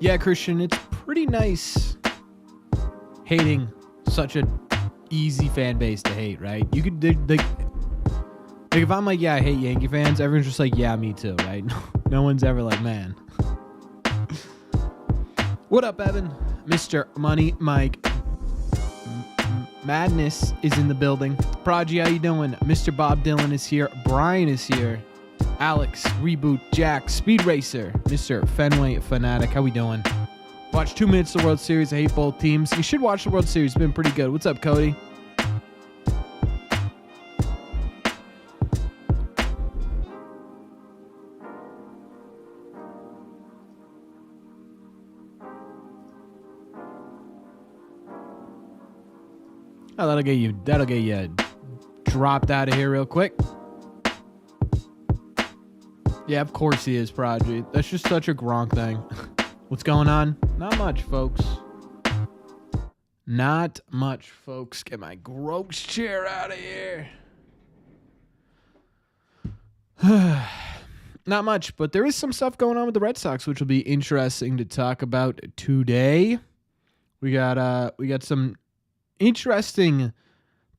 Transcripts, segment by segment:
Yeah, Christian, it's pretty nice hating such a easy fan base to hate, right? You could like if I'm like, yeah, I hate Yankee fans, everyone's just like, yeah, me too, right? No one's ever like, man. What up, Evan? Mr. Money Mike. Madness is in the building. Prodigy, how you doing? Mr. Bob Dylan is here. Brian is here. Alex, Reboot, Jack, Speed Racer, Mr. Fenway Fanatic, how we doing? Watch 2 minutes of the World Series. I hate both teams. You should watch the World Series. It's been pretty good. What's up, Cody? Oh, that'll get you dropped out of here real quick. Yeah, of course he is, Prodigy. That's just such a Gronk thing. What's going on? Not much, folks. Not much, folks. Get my gross chair out of here. Not much, but there is some stuff going on with the Red Sox, which will be interesting to talk about today. We got some interesting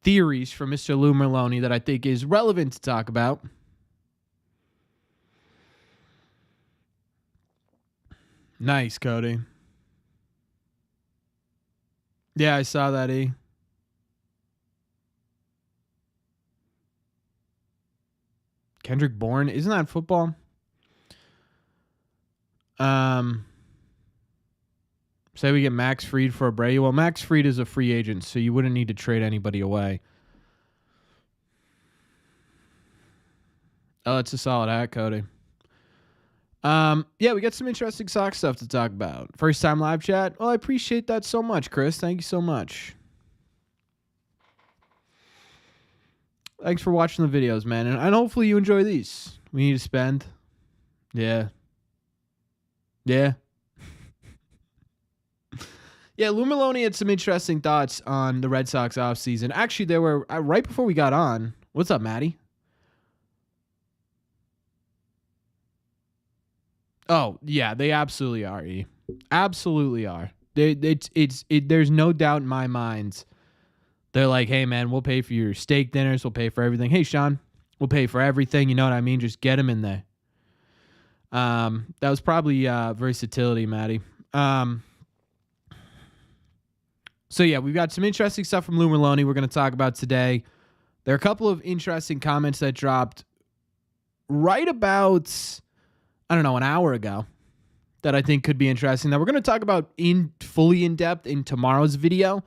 theories from Mr. Lou Merlone that I think is relevant to talk about. Nice, Cody. Yeah, I saw that, E. Kendrick Bourne, isn't that football? Say we get Max Fried for Abreu. Well, Max Fried is a free agent, so you wouldn't need to trade anybody away. Oh, that's a solid hat, Cody. Yeah, we got some interesting Sox stuff to talk about. First time live chat. Well, I appreciate that so much, Chris. Thank you so much. Thanks for watching the videos, man. And hopefully you enjoy these. We need to spend. Yeah. Yeah. Yeah, Lou Merlone had some interesting thoughts on the Red Sox offseason. Actually, there were right before we got on. What's up, Maddie? Oh, yeah, they absolutely are, E. Absolutely are. There's no doubt in my mind. They're like, hey, man, we'll pay for your steak dinners. We'll pay for everything. Hey, Sean, we'll pay for everything. You know what I mean? Just get him in there. That was probably versatility, Maddie. So, yeah, we've got some interesting stuff from Lou Merlone we're going to talk about today. There are a couple of interesting comments that dropped right about, I don't know, an hour ago that I think could be interesting that we're going to talk about fully in depth in tomorrow's video,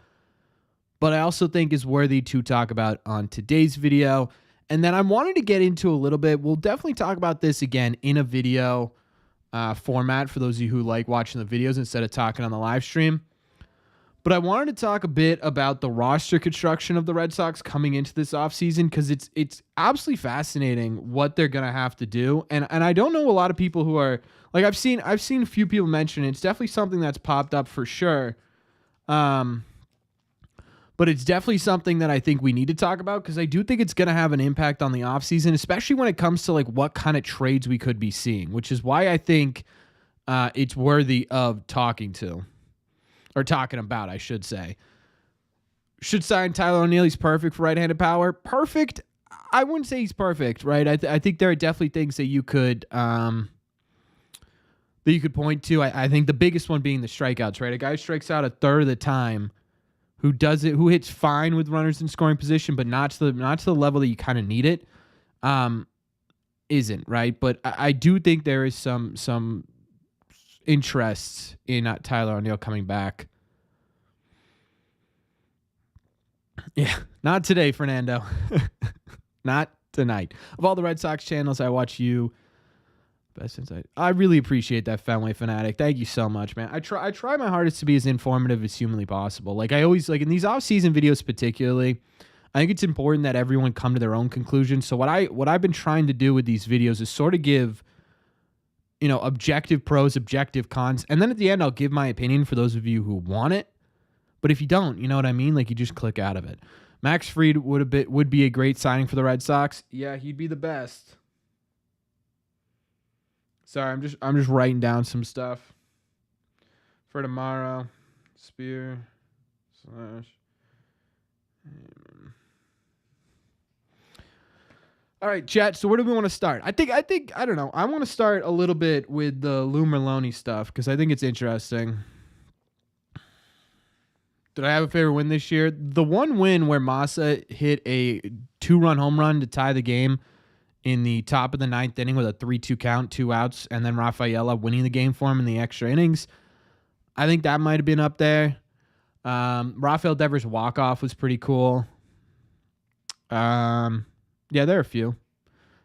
but I also think is worthy to talk about on today's video. And then I wanted to get into a little bit. We'll definitely talk about this again in a video format for those of you who like watching the videos instead of talking on the live stream. But I wanted to talk a bit about the roster construction of the Red Sox coming into this offseason because it's absolutely fascinating what they're going to have to do. And I don't know a lot of people who are like I've seen a few people mention it. It's definitely something that's popped up for sure. But it's definitely something that I think we need to talk about because I do think it's going to have an impact on the offseason, especially when it comes to like what kind of trades we could be seeing, which is why I think it's worthy of talking about, I should say. Should sign Tyler O'Neill. He's perfect for right-handed power. Perfect. I wouldn't say he's perfect, right? I think there are definitely things that you could point to. I think the biggest one being the strikeouts, right? A guy who strikes out a third of the time, who hits fine with runners in scoring position, but not to the level that you kind of need it, isn't, right? But I do think there is some interest in Tyler O'Neill coming back. Yeah, not today, Fernando. Not tonight. Of all the Red Sox channels, I watch you. Best insight. I really appreciate that, Fenway Fanatic. Thank you so much, man. I try my hardest to be as informative as humanly possible. Like I always like in these off-season videos particularly, I think it's important that everyone come to their own conclusions. So what I've been trying to do with these videos is sort of give objective pros, objective cons. And then at the end, I'll give my opinion for those of you who want it. But if you don't, you know what I mean? Like you just click out of it. Max Fried would be a great signing for the Red Sox. Yeah, he'd be the best. Sorry, I'm just writing down some stuff. for tomorrow. Spear slash. All right, chat. So where do we want to start? I don't know. I want to start a little bit with the Lou Merlone stuff because I think it's interesting. Did I have a favorite win this year? The one win where Massa hit a 2-run home run to tie the game in the top of the 9th inning with a 3-2 count, 2 outs, and then Rafaela winning the game for him in the extra innings. I think that might have been up there. Rafael Devers' walk-off was pretty cool. Yeah, there are a few.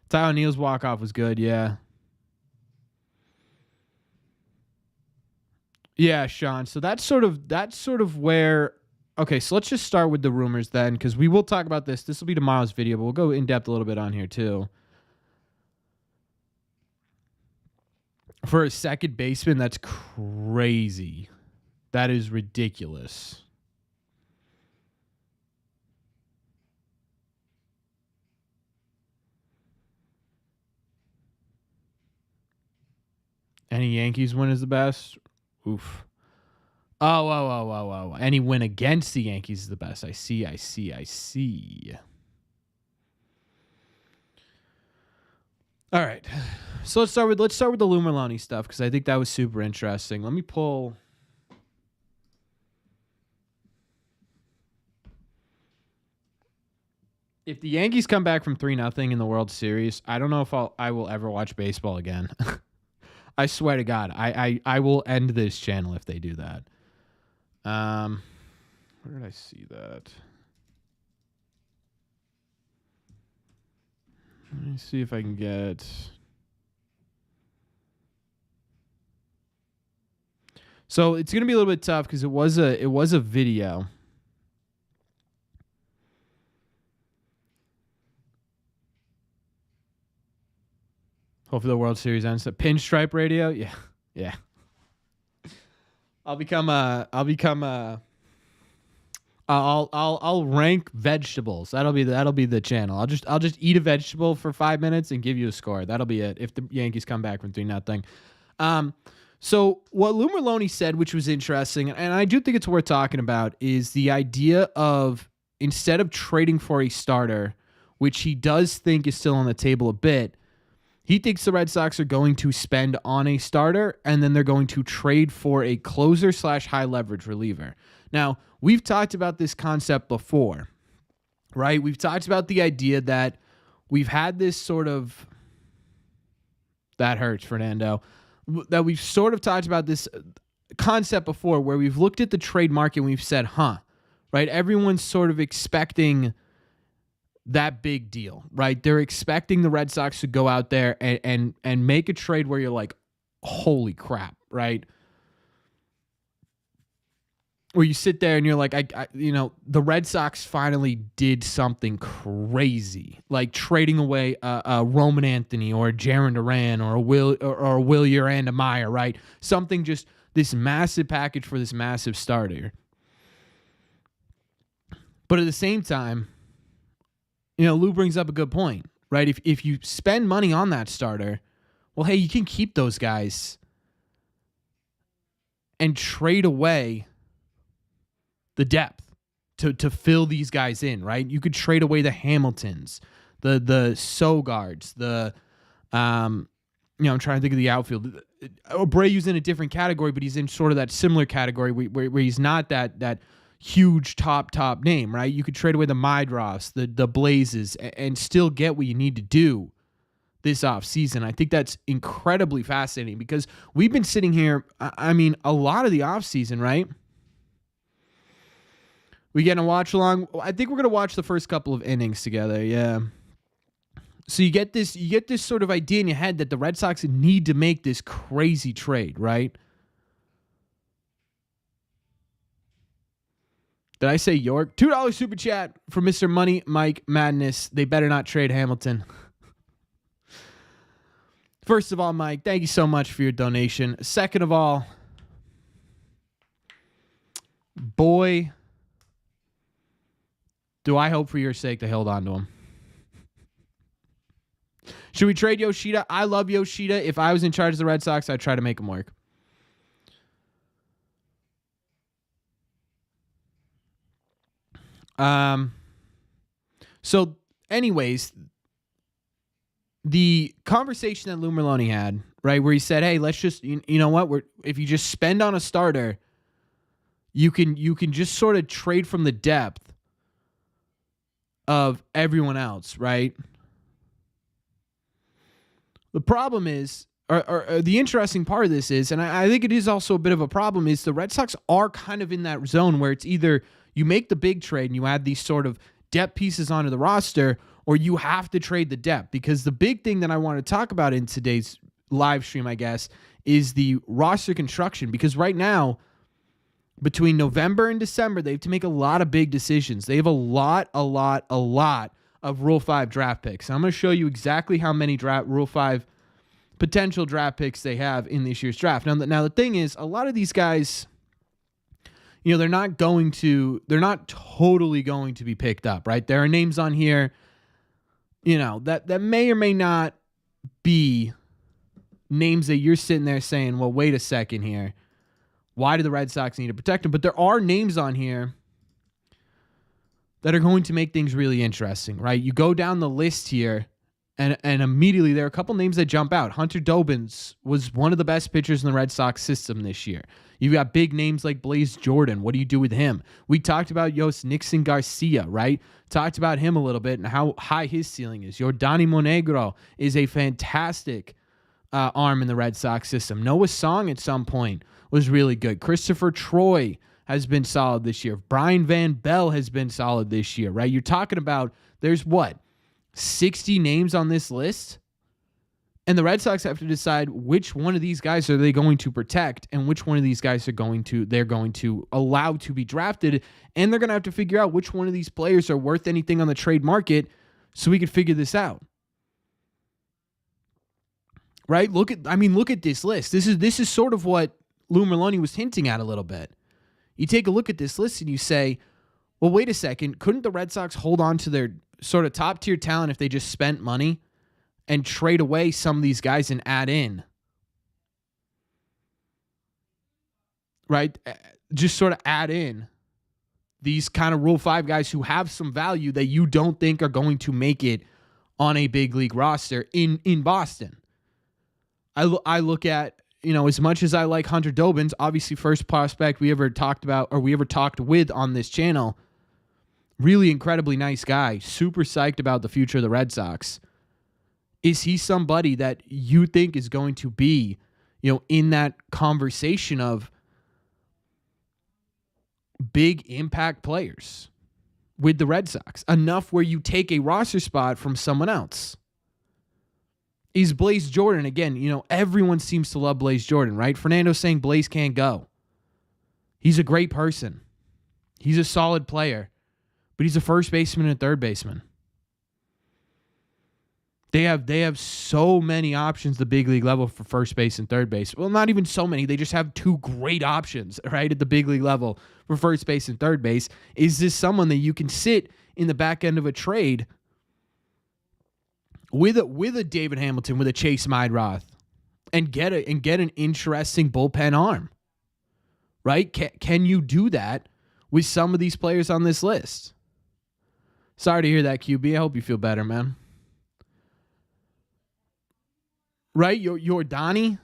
Ty O'Neill's walk-off was good, yeah. Yeah, Sean. So that's sort of where. Okay, so let's just start with the rumors then, because we will talk about this. This will be tomorrow's video, but we'll go in depth a little bit on here too. For a second baseman, that's crazy. That is ridiculous. Any Yankees win is the best? Oof. Oh. Any win against the Yankees is the best. I see. All right. So let's start with the Lou Merlone stuff because I think that was super interesting. Let me pull. If the Yankees come back from 3-0 in the World Series, I don't know if I will ever watch baseball again. I swear to God, I will end this channel if they do that. Where did I see that? Let me see if I can get. So it's gonna be a little bit tough because it was a video. Hopefully the World Series ends. A pinstripe radio, yeah. I'll rank vegetables. That'll be the channel. I'll just eat a vegetable for 5 minutes and give you a score. That'll be it. If the Yankees come back from 3-0. So what Lou Merlone said, which was interesting, and I do think it's worth talking about, is the idea of instead of trading for a starter, which he does think is still on the table a bit. He thinks the Red Sox are going to spend on a starter, and then they're going to trade for a closer / high leverage reliever. Now, we've talked about this concept before, right? We've talked about the idea that we've had this sort of, that hurts, Fernando, that we've sort of talked about this concept before where we've looked at the trade market and we've said, right? Everyone's sort of expecting that big deal, right? They're expecting the Red Sox to go out there and make a trade where you're like, holy crap, right? Where you sit there and you're like, the Red Sox finally did something crazy, like trading away a Roman Anthony or a Jarren Duran or a Will Urianmeyer, right? Something just this massive package for this massive starter. But at the same time, Lou brings up a good point, right? If you spend money on that starter, well, hey, you can keep those guys and trade away the depth to fill these guys in, right? You could trade away the Hamiltons, the Sogards, I'm trying to think of the outfield. Abreu's in a different category, but he's in sort of that similar category where he's not that huge top name, right? You could trade away the Mydroffs, the Blazes, and still get what you need to do this offseason. I think that's incredibly fascinating because we've been sitting here, a lot of the offseason, right? We getting a watch along? I think we're going to watch the first couple of innings together, yeah. So you get this sort of idea in your head that the Red Sox need to make this crazy trade, right? Did I say York? $2 super chat for Mr. Money Mike Madness. They better not trade Hamilton. First of all, Mike, thank you so much for your donation. Second of all, boy, do I hope for your sake they held on to him. Should we trade Yoshida? I love Yoshida. If I was in charge of the Red Sox, I'd try to make him work. Um. So, anyways, the conversation that Lou Merloni had, right, where he said, "Hey, let's just, you know what? If you just spend on a starter, you can just sort of trade from the depth of everyone else, right?" The problem is, or the interesting part of this is, and I think it is also a bit of a problem, is the Red Sox are kind of in that zone where it's either you make the big trade and you add these sort of depth pieces onto the roster, or you have to trade the depth. Because the big thing that I want to talk about in today's live stream, I guess, is the roster construction. Because right now, between November and December, they have to make a lot of big decisions. They have a lot of Rule 5 draft picks. I'm going to show you exactly how many Rule 5 potential draft picks they have in this year's draft. Now, the thing is, a lot of these guys, they're not totally going to be picked up, right? There are names on here, that may or may not be names that you're sitting there saying, well, wait a second here. Why do the Red Sox need to protect him? But there are names on here that are going to make things really interesting, right? You go down the list here, and immediately there are a couple names that jump out. Hunter Dobbins was one of the best pitchers in the Red Sox system this year. You've got big names like Blaze Jordan. What do you do with him? We talked about Yost Nixon Garcia, right? Talked about him a little bit and how high his ceiling is. Yordany Monegro is a fantastic arm in the Red Sox system. Noah Song at some point was really good. Christopher Troy has been solid this year. Brian Van Bell has been solid this year, right? You're talking about there's 60 names on this list? And the Red Sox have to decide which one of these guys are they going to protect and which one of these guys they're going to allow to be drafted. And they're going to have to figure out which one of these players are worth anything on the trade market so we could figure this out. Right? Look at this list. This is sort of what Lou Merloni was hinting at a little bit. You take a look at this list and you say, well, wait a second. Couldn't the Red Sox hold on to their sort of top tier talent if they just spent money and trade away some of these guys and add in? Right? Just sort of add in these kind of Rule 5 guys who have some value that you don't think are going to make it on a big league roster in Boston. I look at, as much as I like Hunter Dobbins, obviously first prospect we ever talked with on this channel, really incredibly nice guy, super psyched about the future of the Red Sox. Is he somebody that you think is going to be, in that conversation of big impact players with the Red Sox, enough where you take a roster spot from someone else? Is Blaze Jordan, again, everyone seems to love Blaze Jordan, right? Fernando's saying Blaze can't go. He's a great person. He's a solid player, but he's a first baseman and a third baseman. They have so many options the big league level for first base and third base. Well, not even so many. They just have two great options, right, at the big league level for first base and third base. Is this someone that you can sit in the back end of a trade with a David Hamilton, with a Chase Meidroth, and get an interesting bullpen arm? Right? Can you do that with some of these players on this list? Sorry to hear that, QB. I hope you feel better, man. Right? Yordany?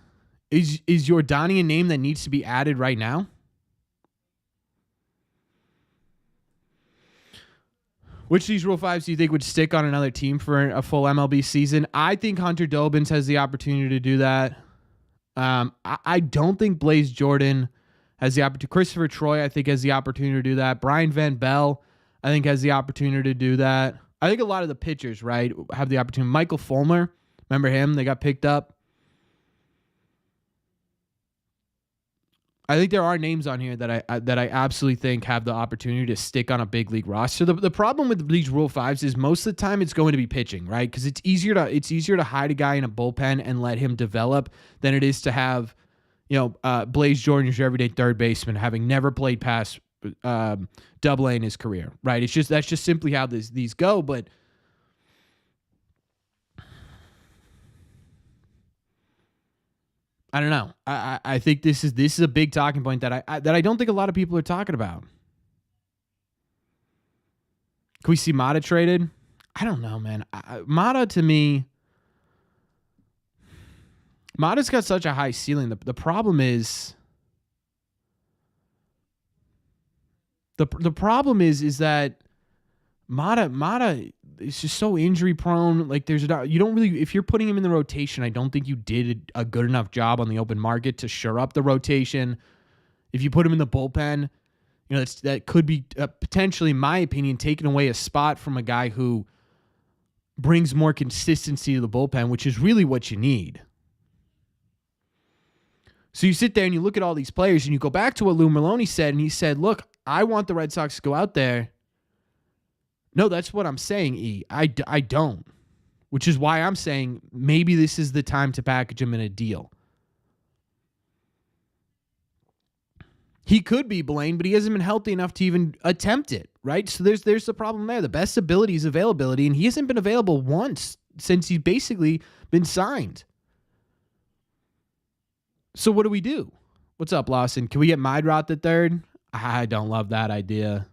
Is Yordany a name that needs to be added right now? Which of these Rule 5s do you think would stick on another team for a full MLB season? I think Hunter Dobbins has the opportunity to do that. I don't think Blaze Jordan has the opportunity. Christopher Troy, I think, has the opportunity to do that. Brian Van Bell, I think, has the opportunity to do that. I think a lot of the pitchers, right, have the opportunity. Michael Fulmer, remember him? They got picked up. I think there are names on here that I absolutely think have the opportunity to stick on a big league roster. The problem with these Rule 5s is most of the time it's going to be pitching, right? Because it's easier to hide a guy in a bullpen and let him develop than it is to have, Blaze Jordan as your everyday third baseman, having never played past Double A in his career, right? That's just simply how these go. But I don't know. I think this is a big talking point that I don't think a lot of people are talking about. Can we see Mata traded? I don't know, man. Mata, to me, Mata's got such a high ceiling. The problem is the problem is that Mata is just so injury prone. Like you don't really, if you're putting him in the rotation, I don't think you did a good enough job on the open market to shore up the rotation. If you put him in the bullpen, that could be potentially, in my opinion, taking away a spot from a guy who brings more consistency to the bullpen, which is really what you need. So you sit there and you look at all these players and you go back to what Lou Merlone said, and he said, look, I want the Red Sox to go out there. No, that's what I'm saying, E. I don't, which is why I'm saying maybe this is the time to package him in a deal. He could be Blaine, but he hasn't been healthy enough to even attempt it, right? So there's the problem there. The best ability is availability, and he hasn't been available once since he's basically been signed. So what do we do? What's up, Lawson? Can we get Mydrot the third? I don't love that idea.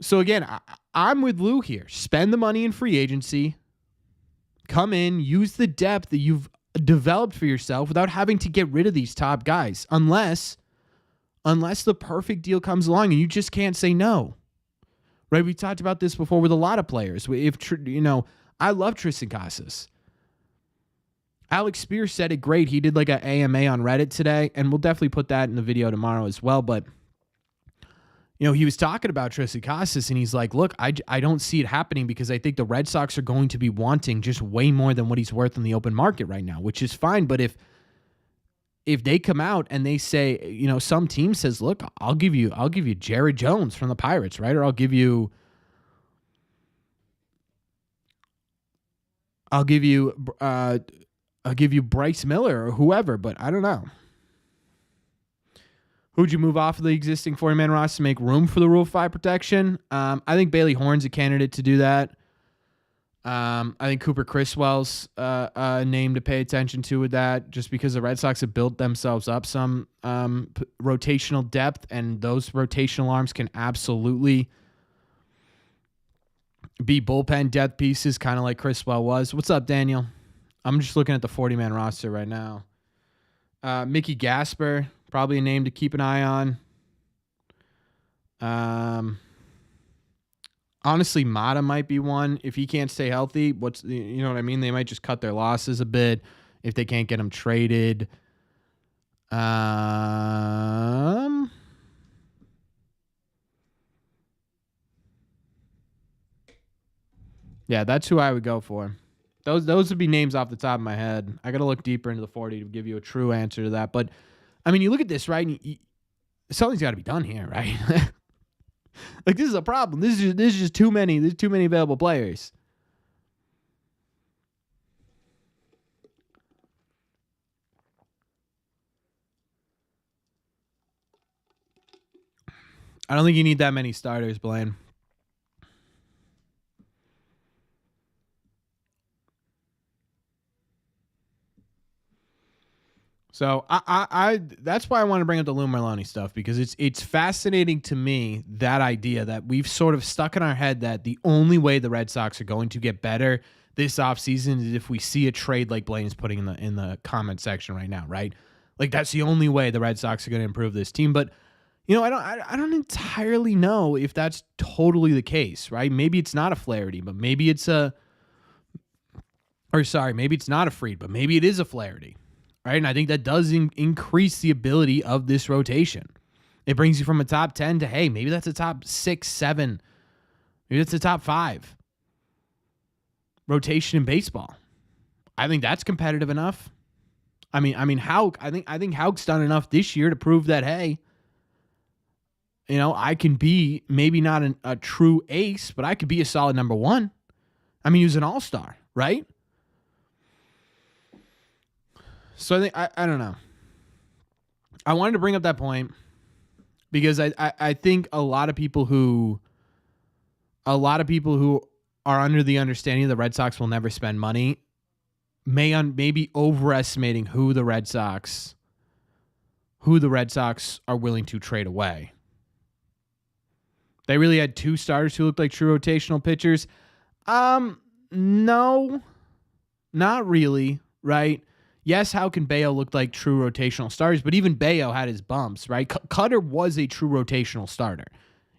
So again, I'm with Lou here. Spend the money in free agency. Come in, use the depth that you've developed for yourself without having to get rid of these top guys. Unless the perfect deal comes along and you just can't say no. Right? We talked about this before with a lot of players. I love Tristan Casas. Alex Spears said it great. He did like an AMA on Reddit today, and we'll definitely put that in the video tomorrow as well. But he was talking about Tristan Casas, and he's like, look, I don't see it happening because I think the Red Sox are going to be wanting just way more than what he's worth in the open market right now, which is fine. But if they come out and they say, some team says, look, I'll give you Jared Jones from the Pirates, right? Or I'll give you Bryce Miller or whoever, but I don't know. Who'd you move off of the existing 40-man roster to make room for the Rule 5 protection? I think Bailey Horn's a candidate to do that. I think Cooper Criswell's a name to pay attention to with that, just because the Red Sox have built themselves up some rotational depth, and those rotational arms can absolutely be bullpen depth pieces, kind of like Criswell was. What's up, Daniel? I'm just looking at the 40-man roster right now. Mickey Gasper, probably a name to keep an eye on. Honestly, Mata might be one. If he can't stay healthy, you know what I mean? They might just cut their losses a bit if they can't get him traded. Yeah, that's who I would go for. Those would be names off the top of my head. I got to look deeper into the 40 to give you a true answer to that. But, I mean, you look at this, right? And something's got to be done here, right? Like, this is a problem. This is just too many. There's too many available players. I don't think you need that many starters, Blaine. So I that's why I want to bring up the Lou Merlone stuff, because it's fascinating to me, that idea that we've sort of stuck in our head that the only way the Red Sox are going to get better this offseason is if we see a trade like Blaine is putting in the comment section right now, right? Like, that's the only way the Red Sox are going to improve this team. But I don't entirely know if that's totally the case, right? Maybe it's not a Flaherty, but maybe it's maybe it's not a Fried, but maybe it is a Flaherty. Right, and I think that does increase the ability of this rotation. It brings you from a top 10 to, hey, maybe that's a top 6, 7. Maybe that's a top 5 rotation in baseball. I think that's competitive enough. I think Houck's done enough this year to prove that, hey, I can be maybe not a true ace, but I could be a solid number 1. I mean, he was an all-star, right? So I think I don't know. I wanted to bring up that point because I think a lot of people who are under the understanding the Red Sox will never spend money may be overestimating who the Red Sox are willing to trade away. They really had two starters who looked like true rotational pitchers. No, not really, right? Yes, how can Bayo look like true rotational starters? But even Bayo had his bumps, right? Cutter was a true rotational starter.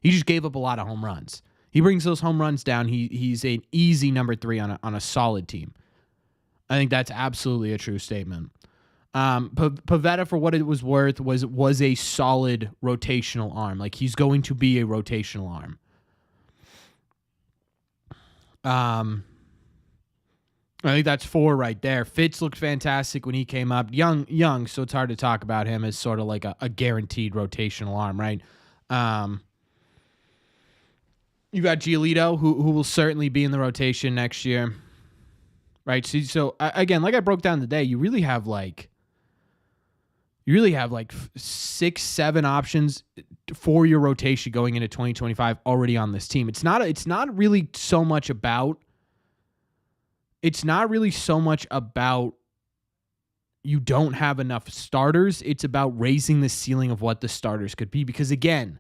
He just gave up a lot of home runs. He brings those home runs down. He's an easy number 3 on a solid team. I think that's absolutely a true statement. Pivetta, for what it was worth, was a solid rotational arm. Like, he's going to be a rotational arm. I think that's 4 right there. Fitz looked fantastic when he came up. Young, so it's hard to talk about him as sort of like a guaranteed rotational arm, right? You got Giolito, who will certainly be in the rotation next year, right? So again, like I broke down today, you really have like 6, 7 options for your rotation going into 2025 already on this team. It's not really so much about you don't have enough starters. It's about raising the ceiling of what the starters could be. Because again,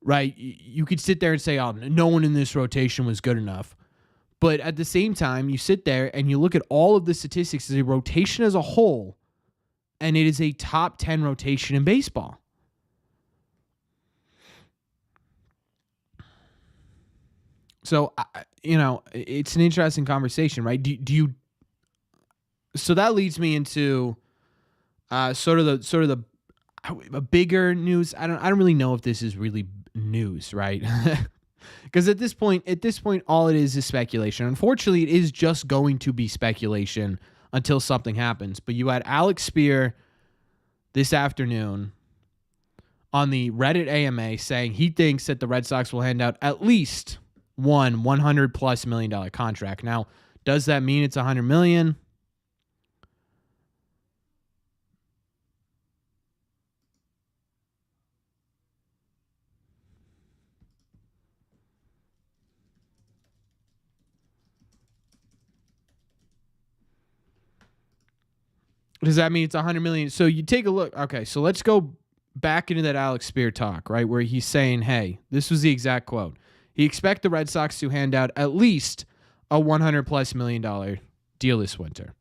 right, you could sit there and say, oh, no one in this rotation was good enough. But at the same time, you sit there and you look at all of the statistics as a rotation as a whole, and it is a top 10 rotation in baseball. So, it's an interesting conversation, right? So that leads me into sort of the bigger news. I don't really know if this is really news, right? Because at this point, all it is speculation. Unfortunately, it is just going to be speculation until something happens. But you had Alex Spear this afternoon on the Reddit AMA saying he thinks that the Red Sox will hand out at least one $100+ million contract. Now, does that mean it's $100 million? Does that mean it's $100 million? So you take a look. Okay, so let's go back into that Alex Spear talk, right, where he's saying, hey, this was the exact quote. He expects the Red Sox to hand out at least a $100+ million deal this winter.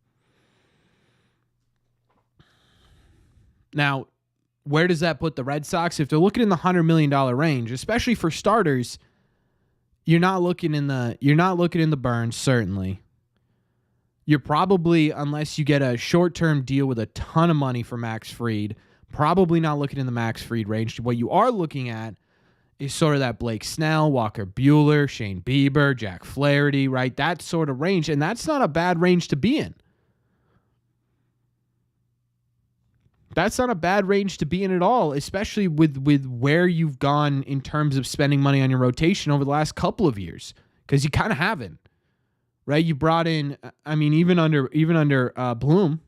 Now, where does that put the Red Sox? If they're looking in the $100 million range, especially for starters, you're not looking in the Burns, certainly. You're probably, unless you get a short-term deal with a ton of money for Max Fried, probably not looking in the Max Fried range. What you are looking at is sort of that Blake Snell, Walker Buehler, Shane Bieber, Jack Flaherty, right? That sort of range, and that's not a bad range to be in. That's not a bad range to be in at all, especially with where you've gone in terms of spending money on your rotation over the last couple of years, because you kind of haven't. Right, you brought in, I mean, even under Bloom,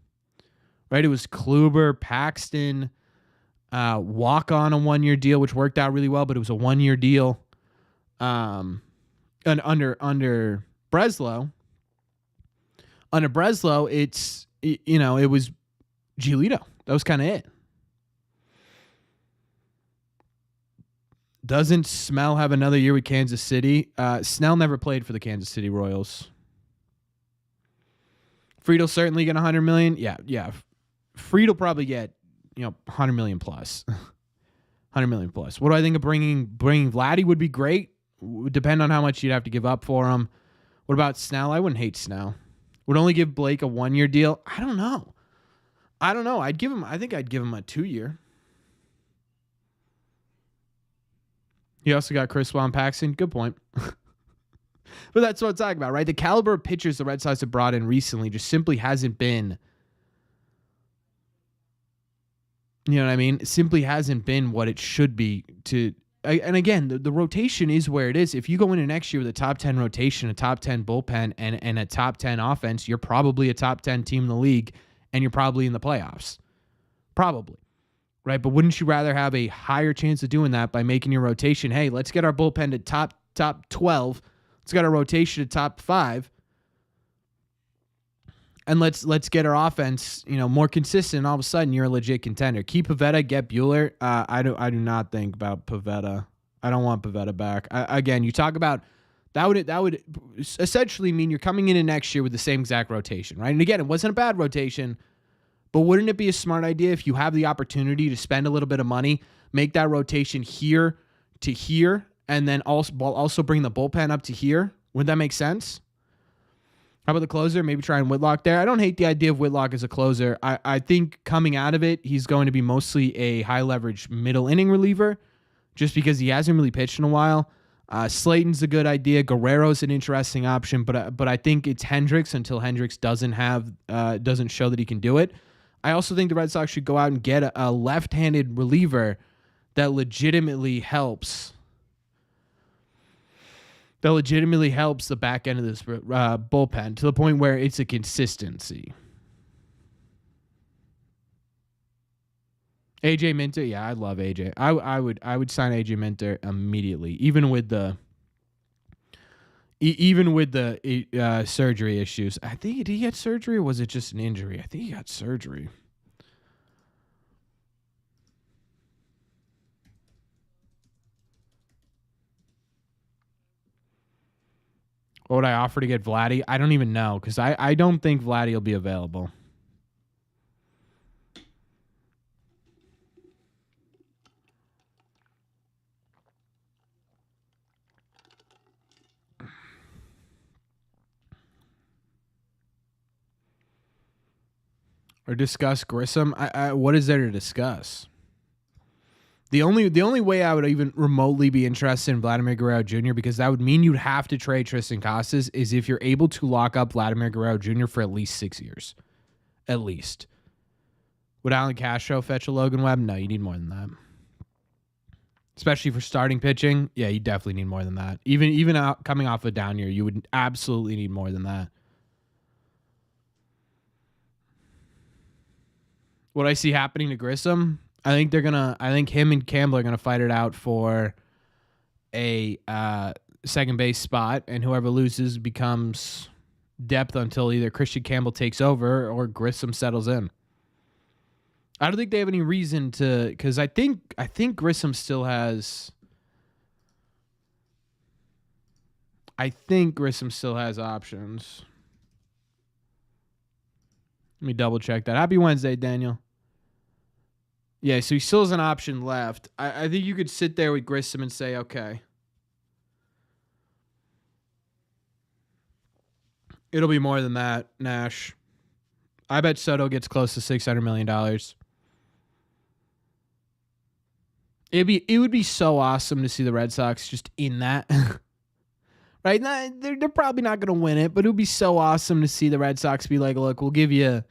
right? It was Kluber, Paxton, walk on a 1-year deal, which worked out really well, but it was a 1-year deal. And under Breslow, it was Giolito. That was kind of it. Doesn't Snell have another year with Kansas City? Snell never played for the Kansas City Royals. Fried will certainly get $100 million. Yeah. Fried will probably get, $100 million plus. $100 million plus. What do I think of bringing Vladdy? Would be great. Would depend on how much you'd have to give up for him. What about Snell? I wouldn't hate Snell. Would only give Blake a 1-year deal. I don't know. I think I'd give him a 2-year. He also got Chris Swan Paxton. Good point. But that's what I'm talking about, right? The caliber of pitchers the Red Sox have brought in recently just simply hasn't been, you know what I mean? It simply hasn't been what it should be and again, the rotation is where it is. If you go into next year with a top 10 rotation, a top 10 bullpen, and a top 10 offense, you're probably a top 10 team in the league, and you're probably in the playoffs. Probably. Right? But wouldn't you rather have a higher chance of doing that by making your rotation, hey, let's get our bullpen to top 12, let's get our rotation to top 5, and let's get our offense, more consistent. All of a sudden, you're a legit contender. Keep Pivetta, get Buehler. I do not think about Pivetta. I don't want Pivetta back. Again, you talk about that would essentially mean you're coming in next year with the same exact rotation, right? And again, it wasn't a bad rotation, but wouldn't it be a smart idea if you have the opportunity to spend a little bit of money, make that rotation here to here, and then also bring the bullpen up to here? Would that make sense? How about the closer? Maybe try and Whitlock there. I don't hate the idea of Whitlock as a closer. I think coming out of it, he's going to be mostly a high leverage middle inning reliever just because he hasn't really pitched in a while. Slayton's a good idea. Guerrero's an interesting option, but I think it's Hendricks until Hendricks doesn't show that he can do it. I also think the Red Sox should go out and get a left-handed reliever that legitimately helps the back end of this bullpen to the point where it's a consistency. AJ Minter, yeah, I love AJ. I would sign AJ Minter immediately, even with the surgery issues. I think did he get surgery or was it just an injury? I think he got surgery. What would I offer to get Vladdy? I don't even know because I don't think Vladdy will be available. Or discuss Grissom. What is there to discuss? The only way I would even remotely be interested in Vladimir Guerrero Jr., because that would mean you'd have to trade Tristan Casas, is if you're able to lock up Vladimir Guerrero Jr. for at least 6 years. At least. Would Alan Castro fetch a Logan Webb? No, you need more than that. Especially for starting pitching. Yeah, you definitely need more than that. Even coming off a down year, you would absolutely need more than that. What I see happening to Grissom, I think him and Campbell are gonna fight it out for a second base spot, and whoever loses becomes depth until either Christian Campbell takes over or Grissom settles in. I don't think they have any reason to, because I think Grissom still has. I think Grissom still has options. Let me double check that. Happy Wednesday, Daniel. Yeah, so he still has an option left. I think you could sit there with Grissom and say, okay, it'll be more than that, Nash. I bet Soto gets close to $600 million. It would be so awesome to see the Red Sox just in that. Right? They're probably not going to win it, but it would be so awesome to see the Red Sox be like, look, we'll give you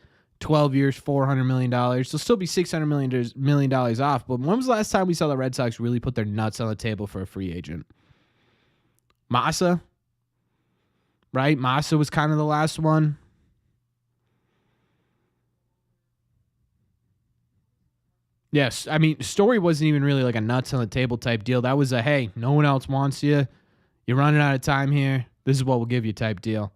12 years, $400 million. They'll still be $600 million off. But when was the last time we saw the Red Sox really put their nuts on the table for a free agent? Massa, right? Massa was kind of the last one. Yes, I mean, Story wasn't even really like a nuts on the table type deal. That was a, hey, no one else wants you. You're running out of time here. This is what we'll give you type deal.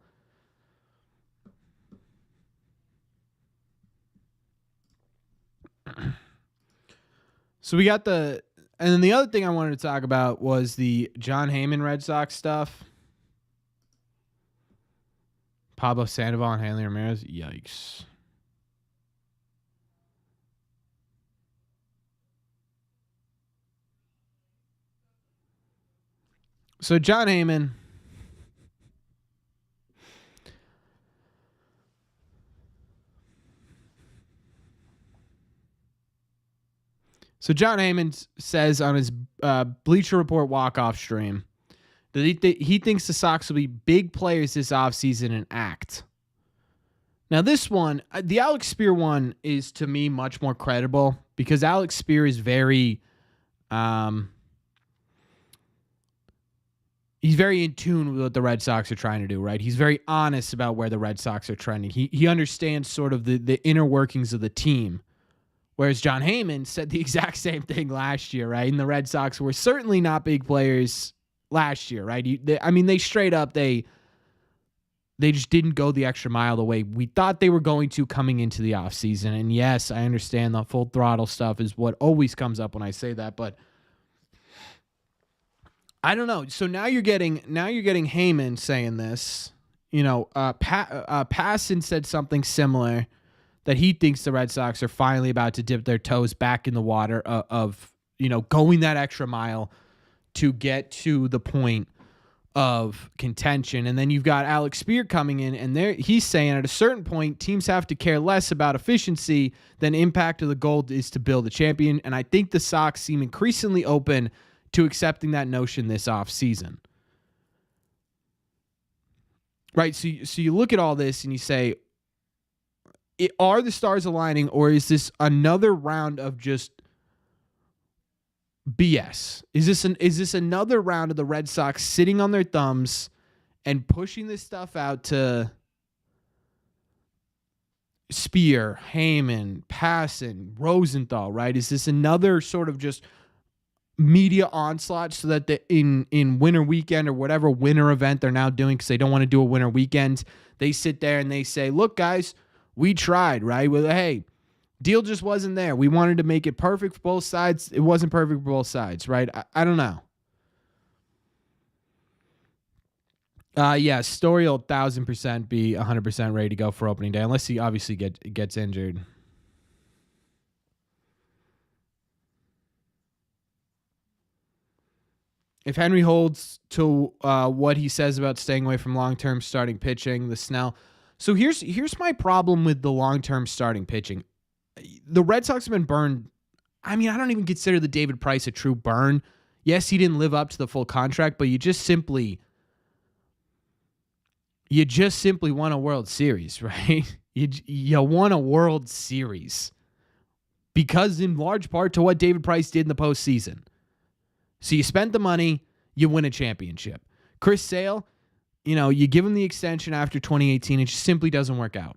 So we got and then the other thing I wanted to talk about was the John Heyman Red Sox stuff. Pablo Sandoval and Hanley Ramirez. Yikes. So John Heyman. So John Heyman says on his Bleacher Report walk-off stream that he thinks the Sox will be big players this offseason and act. Now this one, the Alex Spear one, is to me much more credible because Alex Spear is very, he's very in tune with what the Red Sox are trying to do, right? He's very honest about where the Red Sox are trending. He understands sort of the inner workings of the team. Whereas John Heyman said the exact same thing last year, right? And the Red Sox were certainly not big players last year, right? They straight up, they just didn't go the extra mile the way we thought they were going to coming into the offseason. And yes, I understand the full throttle stuff is what always comes up when I say that, but I don't know. So now you're getting Heyman saying this. Passan said something similar, that he thinks the Red Sox are finally about to dip their toes back in the water of going that extra mile to get to the point of contention. And then you've got Alex Spear coming in, and he's saying at a certain point, teams have to care less about efficiency than impact of the goal is to build a champion. And I think the Sox seem increasingly open to accepting that notion this offseason. Right? So you look at all this and you say, are the stars aligning, or is this another round of just BS? Is this another round of the Red Sox sitting on their thumbs and pushing this stuff out to Spear, Heyman, Passan, Rosenthal, right? Is this another sort of just media onslaught so that in winter weekend or whatever winter event they're now doing, because they don't want to do a winter weekend, they sit there and they say, look, guys, we tried, right? Well, hey, deal just wasn't there. We wanted to make it perfect for both sides. It wasn't perfect for both sides, right? I don't know. Story will 1,000% be 100% ready to go for opening day, unless he obviously gets injured. If Henry holds to what he says about staying away from long-term starting pitching, the Snell. So here's my problem with the long-term starting pitching. The Red Sox have been burned. I mean, I don't even consider the David Price a true burn. Yes, he didn't live up to the full contract, but you just simply won a World Series, right? You won a World Series because in large part to what David Price did in the postseason. So you spent the money, you win a championship. Chris Sale, you give him the extension after 2018, it just simply doesn't work out.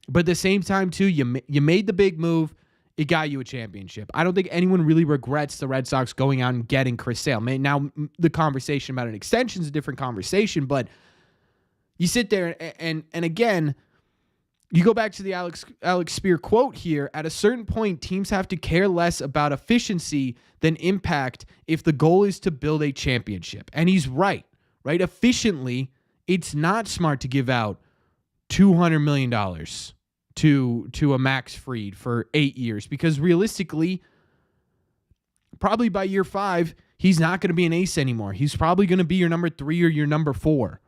But at the same time, too, you made the big move. It got you a championship. I don't think anyone really regrets the Red Sox going out and getting Chris Sale. Now, the conversation about an extension is a different conversation, but you sit there and again, you go back to the Alex Spear quote here. At a certain point, teams have to care less about efficiency than impact if the goal is to build a championship. And he's right? Efficiently, it's not smart to give out $200 million to a Max Fried for 8 years, because realistically, probably by year 5, he's not going to be an ace anymore. He's probably going to be your number 3 or your number 4.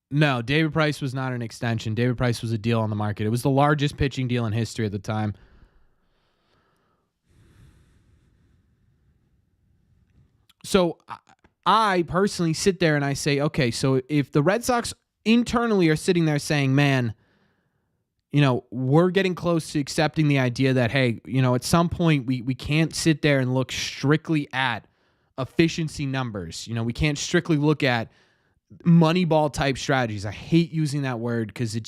No, David Price was not an extension. David Price was a deal on the market. It was the largest pitching deal in history at the time. So I personally sit there and I say, okay, so if the Red Sox internally are sitting there saying, man, we're getting close to accepting the idea that, hey, at some point we can't sit there and look strictly at efficiency numbers. We can't strictly look at Moneyball type strategies. I hate using that word because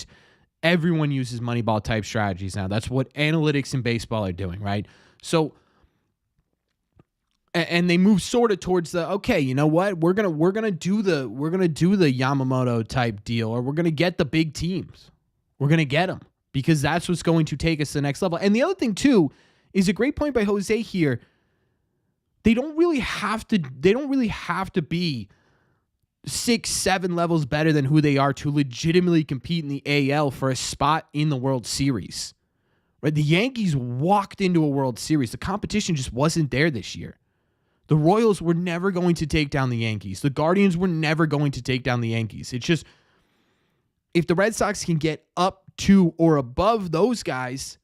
everyone uses Moneyball type strategies now. That's what analytics in baseball are doing, right? So, and they move sort of towards the, okay, you know what? We're gonna do the Yamamoto type deal, or we're gonna get the big teams. We're gonna get them because that's what's going to take us to the next level. And the other thing too is a great point by Jose here. They don't really have to be 6-7 levels better than who they are to legitimately compete in the AL for a spot in the World Series. Right? The Yankees walked into a World Series. The competition just wasn't there this year. The Royals were never going to take down the Yankees. The Guardians were never going to take down the Yankees. It's just, if the Red Sox can get up to or above those guys,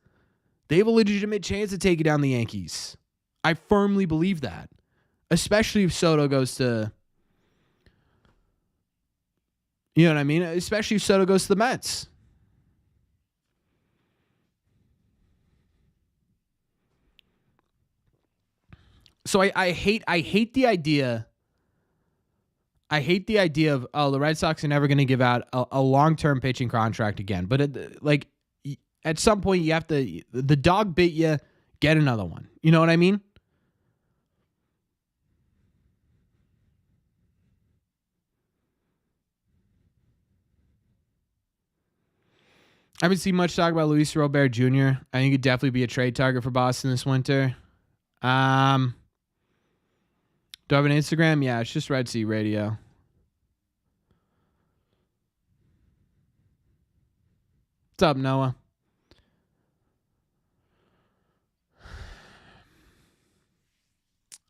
they have a legitimate chance to take down the Yankees. I firmly believe that. Especially if Soto goes to, you know what I mean? Especially if Soto goes to the Mets. So I hate the idea. I hate the idea of, the Red Sox are never going to give out a long-term pitching contract again. But at some point you have to, the dog bit you, get another one. You know what I mean? I haven't seen much talk about Luis Robert Jr. I think he'd definitely be a trade target for Boston this winter. Do I have an Instagram? Yeah, it's just Red Sea Radio. What's up, Noah?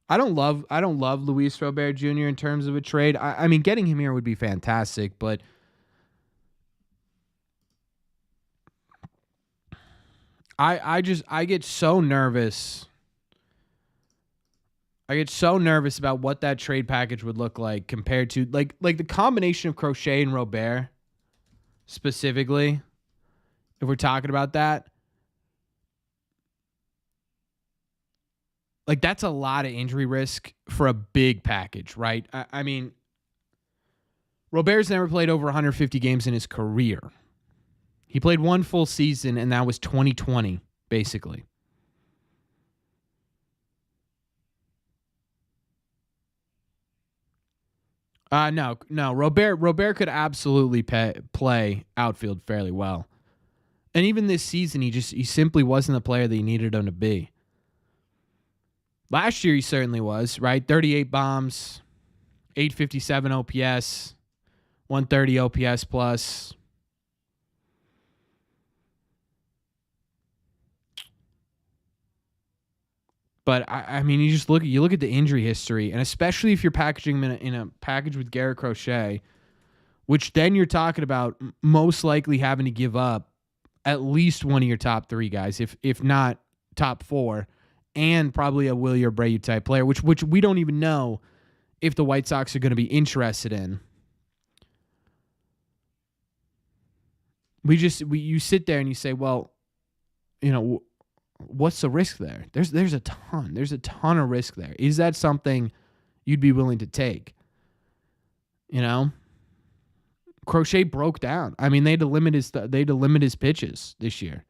I don't love Luis Robert Jr. in terms of a trade. I mean, getting him here would be fantastic, but I get so nervous. I get so nervous about what that trade package would look like compared to like the combination of Crochet and Robert specifically. If we're talking about that, like that's a lot of injury risk for a big package, right? I mean, Robert's never played over 150 games in his career. He played one full season, and that was 2020, basically. No. Robert could absolutely play outfield fairly well, and even this season, he simply wasn't the player that he needed him to be. Last year, he certainly was, right? 38 bombs, 857 OPS, 130 OPS plus. But I mean, you look at the injury history, and especially if you're packaging him in a package with Garrett Crochet, which then you're talking about most likely having to give up at least one of your top three guys, if not top four, and probably a Willie Abreu type player, which we don't even know if the White Sox are going to be interested in. You sit there and you say, well, you know, what's the risk there? There's a ton of risk there. Is that something you'd be willing to take? You know, Crochet broke down. I mean, they had to limit his pitches this year.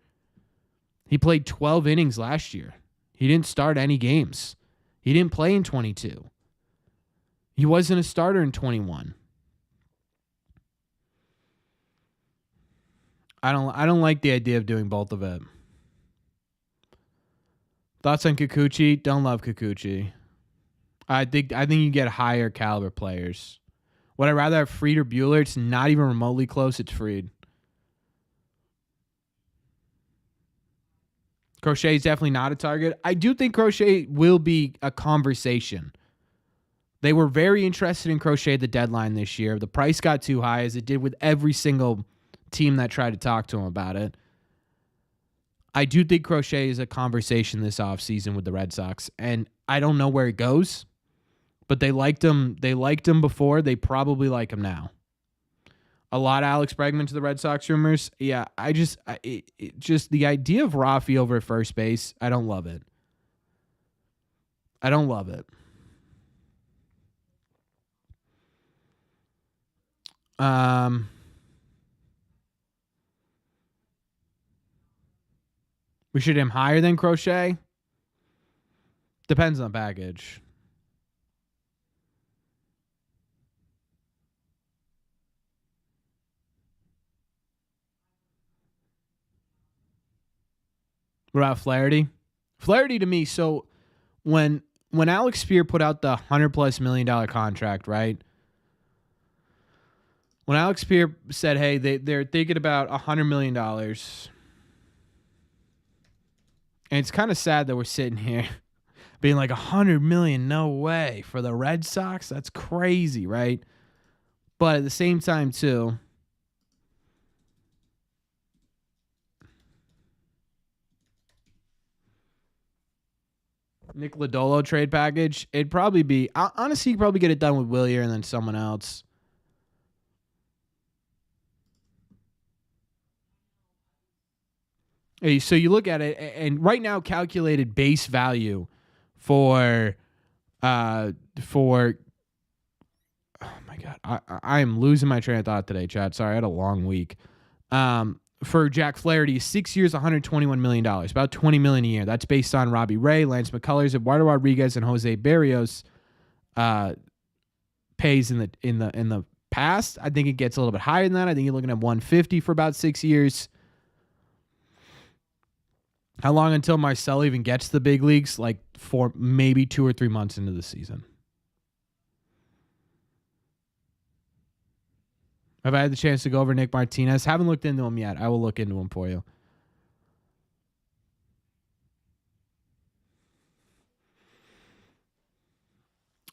He played 12 innings last year. He didn't start any games. He didn't play in 22. He wasn't a starter in 21. I don't like the idea of doing both of it. Thoughts on Kikuchi? Don't love Kikuchi. I think you get higher caliber players. Would I rather have Fried or Buehler? It's not even remotely close. It's Fried. Crochet is definitely not a target. I do think Crochet will be a conversation. They were very interested in Crochet at the deadline this year. The price got too high, as it did with every single team that tried to talk to him about it. I do think Crochet is a conversation this offseason with the Red Sox, and I don't know where it goes, but they liked him. They liked him before. They probably like him now. A lot of Alex Bregman to the Red Sox rumors. Yeah, just the idea of Rafi over at first base, I don't love it. I don't love it. We should him higher than Crochet. Depends on the package. What about Flaherty? Flaherty to me, so when Alex Spear put out the $100+ million contract, right? When Alex Spear said, hey, they're thinking about $100 million, and it's kind of sad that we're sitting here being like $100 million, no way, for the Red Sox? That's crazy, right? But at the same time, too, Nick Lodolo trade package, it'd probably be, honestly, you could probably get it done with Willier and then someone else. Hey, so you look at it, and right now calculated base value for oh my God, I am losing my train of thought today, Chad. Sorry, I had a long week. For Jack Flaherty, 6 years, $121 million, about $20 million a year. That's based on Robbie Ray, Lance McCullers, Eduardo Rodriguez, and Jose Barrios pays in the past. I think it gets a little bit higher than that. I think you're looking at $150 for about 6 years. How long until Marcelo even gets to the big leagues? Like for maybe 2 or 3 months into the season. Have I had the chance to go over Nick Martinez? Haven't looked into him yet. I will look into him for you.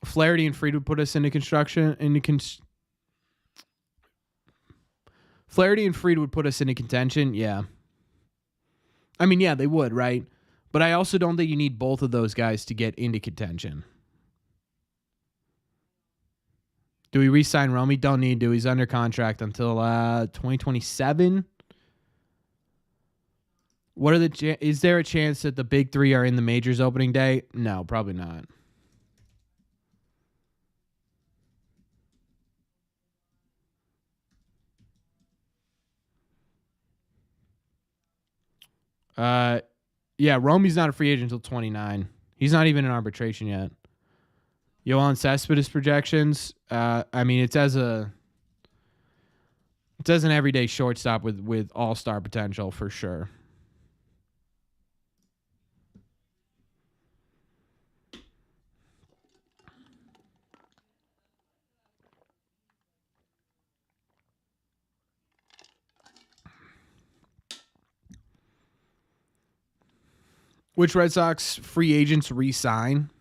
Flaherty and Fried would put us into construction. Flaherty and Fried would put us into contention. Yeah. I mean, yeah, they would, right? But I also don't think you need both of those guys to get into contention. Do we re-sign Romy? Don't need to. He's under contract until 2027. What are is there a chance that the big three are in the majors opening day? No, probably not. Yeah, Romy's not a free agent until 29. He's not even in arbitration yet. Yohan Cespedes projections. I mean, it's as an everyday shortstop with all-star potential for sure. Which Red Sox free agents re-sign?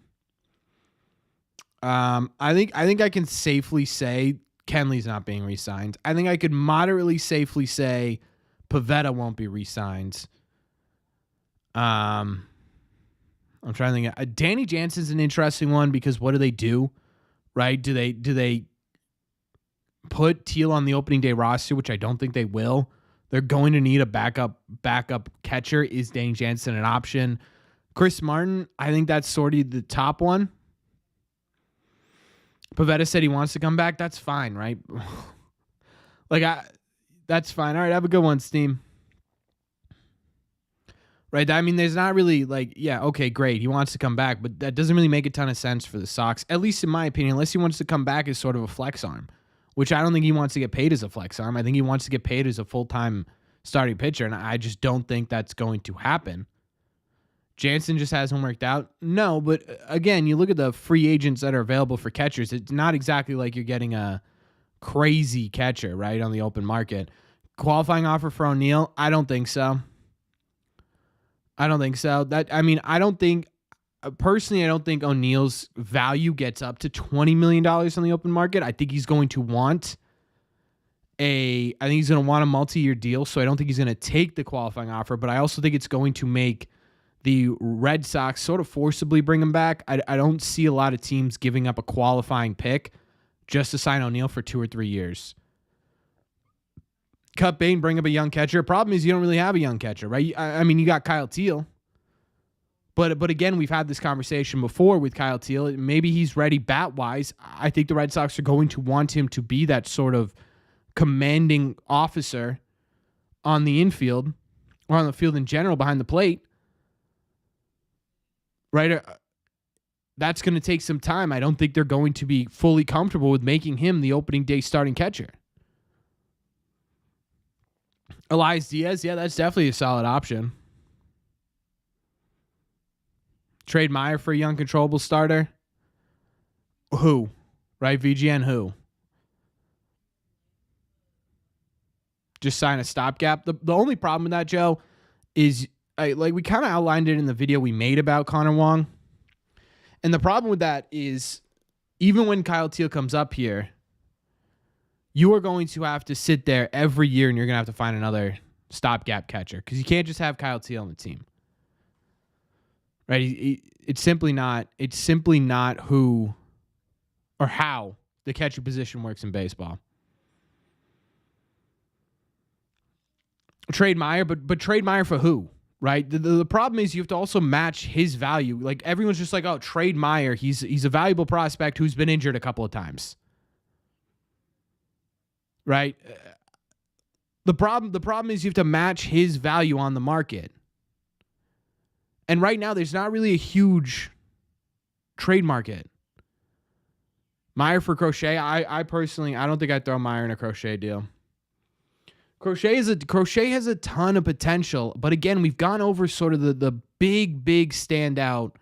I think I can safely say Kenley's not being re-signed. I think I could moderately safely say Pivetta won't be re-signed. I'm trying to think. Danny Jansen's an interesting one because what do? Right? Do they put Teal on the opening day roster, which I don't think they will. They're going to need a backup catcher. Is Danny Jansen an option? Chris Martin, I think that's sort of the top one. Pivetta said he wants to come back. That's fine, right? That's fine. All right, have a good one, Steam. Right? I mean, there's not really okay, great. He wants to come back, but that doesn't really make a ton of sense for the Sox, at least in my opinion, unless he wants to come back as sort of a flex arm, which I don't think he wants to get paid as a flex arm. I think he wants to get paid as a full-time starting pitcher, and I just don't think that's going to happen. Jansen just hasn't worked out. No, but again, you look at the free agents that are available for catchers. It's not exactly like you're getting a crazy catcher, right, on the open market. Qualifying offer for O'Neill? I don't think so. I don't think O'Neill's value gets up to $20 million on the open market. I think he's going to want a multi-year deal, so I don't think he's going to take the qualifying offer, but I also think it's going to make the Red Sox sort of forcibly bring him back. I don't see a lot of teams giving up a qualifying pick just to sign O'Neill for 2 or 3 years. Cut bait and bring up a young catcher. Problem is you don't really have a young catcher, right? I mean, you got Kyle Teal. But again, we've had this conversation before with Kyle Teal. Maybe he's ready bat-wise. I think the Red Sox are going to want him to be that sort of commanding officer on the infield or on the field in general behind the plate. Right? That's going to take some time. I don't think they're going to be fully comfortable with making him the opening day starting catcher. Elias Diaz, yeah, that's definitely a solid option. Trade Meyer for a young controllable starter. Who? Right? VGN who? Just sign a stopgap. The only problem with that, Joe, is we kind of outlined it in the video we made about Connor Wong. And the problem with that is even when Kyle Teal comes up here, you are going to have to sit there every year and you're going to have to find another stopgap catcher because you can't just have Kyle Teal on the team. Right? It's simply not who or how the catcher position works in baseball. Trade Meyer, but trade Meyer for who? Right? The problem is you have to also match his value. Like everyone's just like, oh, trade Meyer. He's a valuable prospect who's been injured a couple of times. Right? The problem is you have to match his value on the market. And right now there's not really a huge trade market. Meyer for Crochet, I personally, I don't think I'd throw Meyer in a Crochet deal. Crochet has a ton of potential, but again, we've gone over sort of the big standout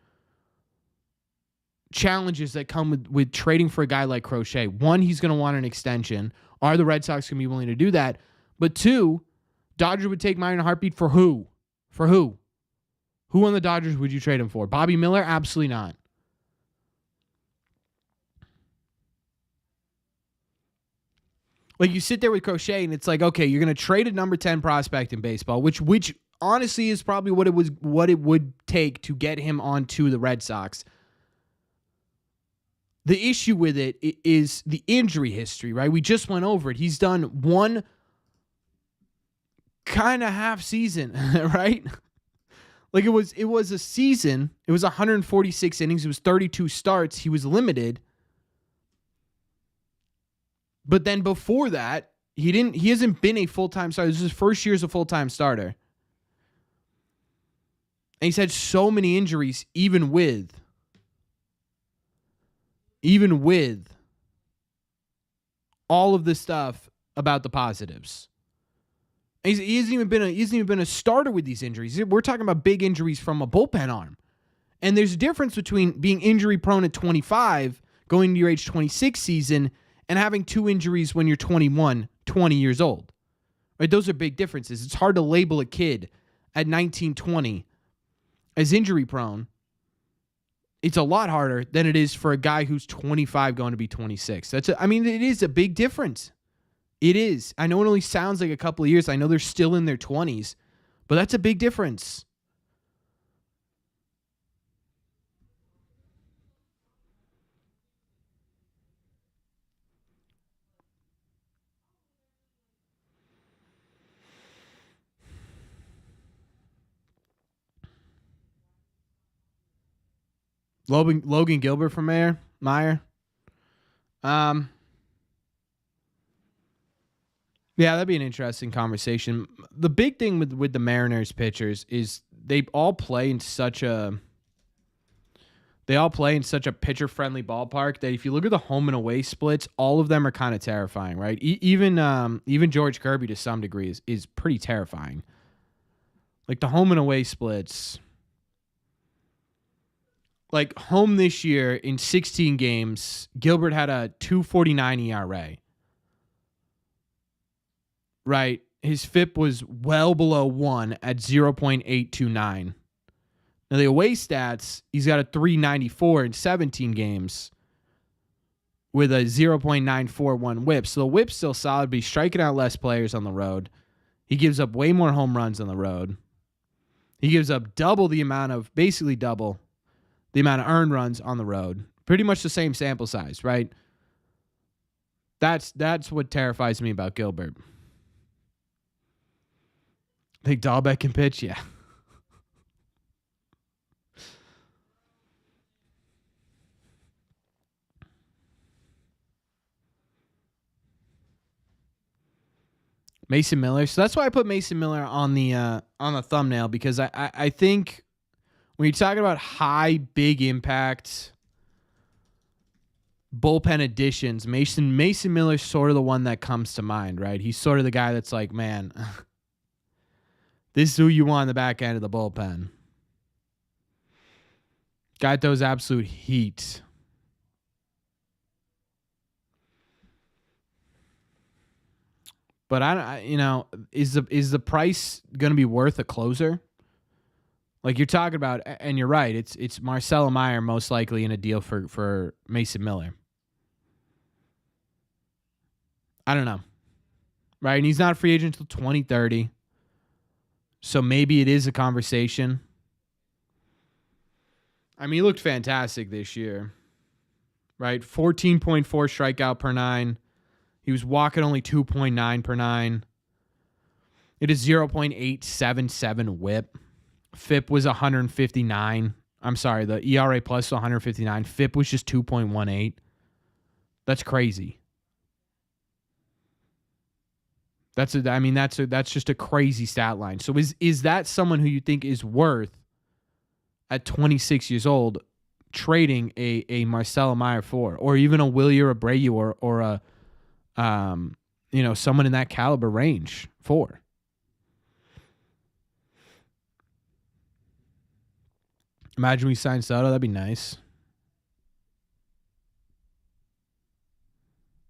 challenges that come with trading for a guy like Crochet. One, he's going to want an extension. Are the Red Sox going to be willing to do that? But two, Dodgers would take mine in a heartbeat for who? For who? Who on the Dodgers would you trade him for? Bobby Miller? Absolutely not. Like, you sit there with Crochet and it's like, okay, you're going to trade a number 10 prospect in baseball, which honestly is probably what it would take to get him onto the Red Sox. The issue with it is the injury history, right? We just went over it. He's done one kind of half season, right? Like, it was a season. It was 146 innings. It was 32 starts. He was limited. But then before that, he hasn't been a full-time starter. This is his first year as a full-time starter. And he's had so many injuries, even with all of this stuff about the positives. He hasn't even been a starter with these injuries. We're talking about big injuries from a bullpen arm. And there's a difference between being injury prone at 25, going to your age 26 season, and having two injuries when you're 21, 20 years old. Right? Those are big differences. It's hard to label a kid at 19, 20 as injury prone. It's a lot harder than it is for a guy who's 25 going to be 26. It is a big difference. It is. I know it only sounds like a couple of years. I know they're still in their 20s, but that's a big difference. Logan Gilbert from Meyer. Yeah, that'd be an interesting conversation. The big thing with the Mariners pitchers is they all play in such a pitcher-friendly ballpark that if you look at the home and away splits, all of them are kind of terrifying, right? Even George Kirby to some degree is pretty terrifying. Like the home and away splits. Like home this year in 16 games, Gilbert had a 2.49 ERA. Right? His FIP was well below 1 at 0.829. Now the away stats, he's got a 3.94 in 17 games with a 0.941 whip. So the whip's still solid, but he's striking out less players on the road. He gives up way more home runs on the road. He gives up basically double the amount of earned runs on the road. Pretty much the same sample size, right? That's what terrifies me about Gilbert. Think Dahlbeck can pitch? Yeah. Mason Miller. So that's why I put Mason Miller on the thumbnail, because I think when you're talking about high, big impact bullpen additions, Mason Miller's sort of the one that comes to mind, right? He's sort of the guy that's like, man, this is who you want in the back end of the bullpen. Got those absolute heat. But is the price going to be worth a closer? Like you're talking about, and you're right, it's Marcelo Meyer most likely in a deal for Mason Miller. I don't know. Right? And he's not a free agent until 2030. So maybe it is a conversation. I mean, he looked fantastic this year. Right? 14.4 strikeout per 9. He was walking only 2.9 per 9. It is 0.877 whip. FIP was 159. I'm sorry, the ERA plus was 159. FIP was just 2.18. That's crazy. That's just a crazy stat line. So is that someone who you think is worth, at 26 years old, trading a Marcelo Meyer for, or even a Wilyer Abreu or a someone in that caliber range for. Imagine we sign Soto. That'd be nice.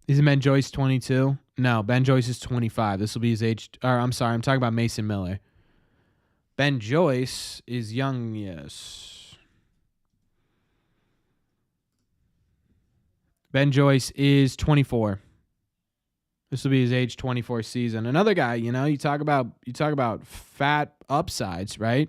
Isn't Ben Joyce 22? No, Ben Joyce is 25. This will be his age. Or I'm sorry, I'm talking about Mason Miller. Ben Joyce is young, yes. Ben Joyce is 24. This will be his age 24 season. Another guy, you talk about fat upsides, right?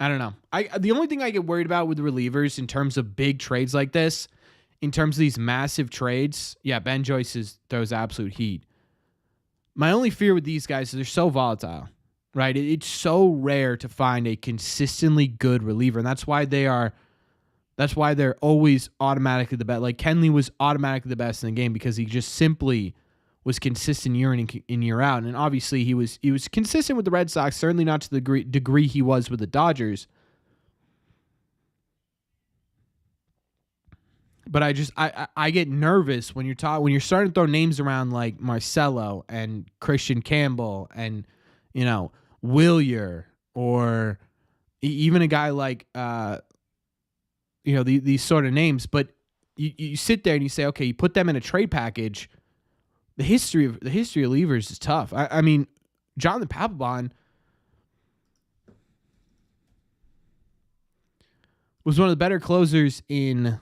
I don't know. The only thing I get worried about with relievers in terms of big trades like this, in terms of these massive trades, yeah, Ben Joyce throws absolute heat. My only fear with these guys is they're so volatile, right? It's so rare to find a consistently good reliever, and that's why they're always automatically the best. Like Kenley was automatically the best in the game because he just simply was consistent year in year out. And obviously he was consistent with the Red Sox, certainly not to the degree he was with the Dodgers. But I get nervous when you're starting to throw names around like Marcelo and Christian Campbell and Wilyer, or even a guy like these sort of names. But you sit there and you say, okay, you put them in a trade package. The history of relievers is tough. I mean, Jonathan Papelbon was one of the better closers in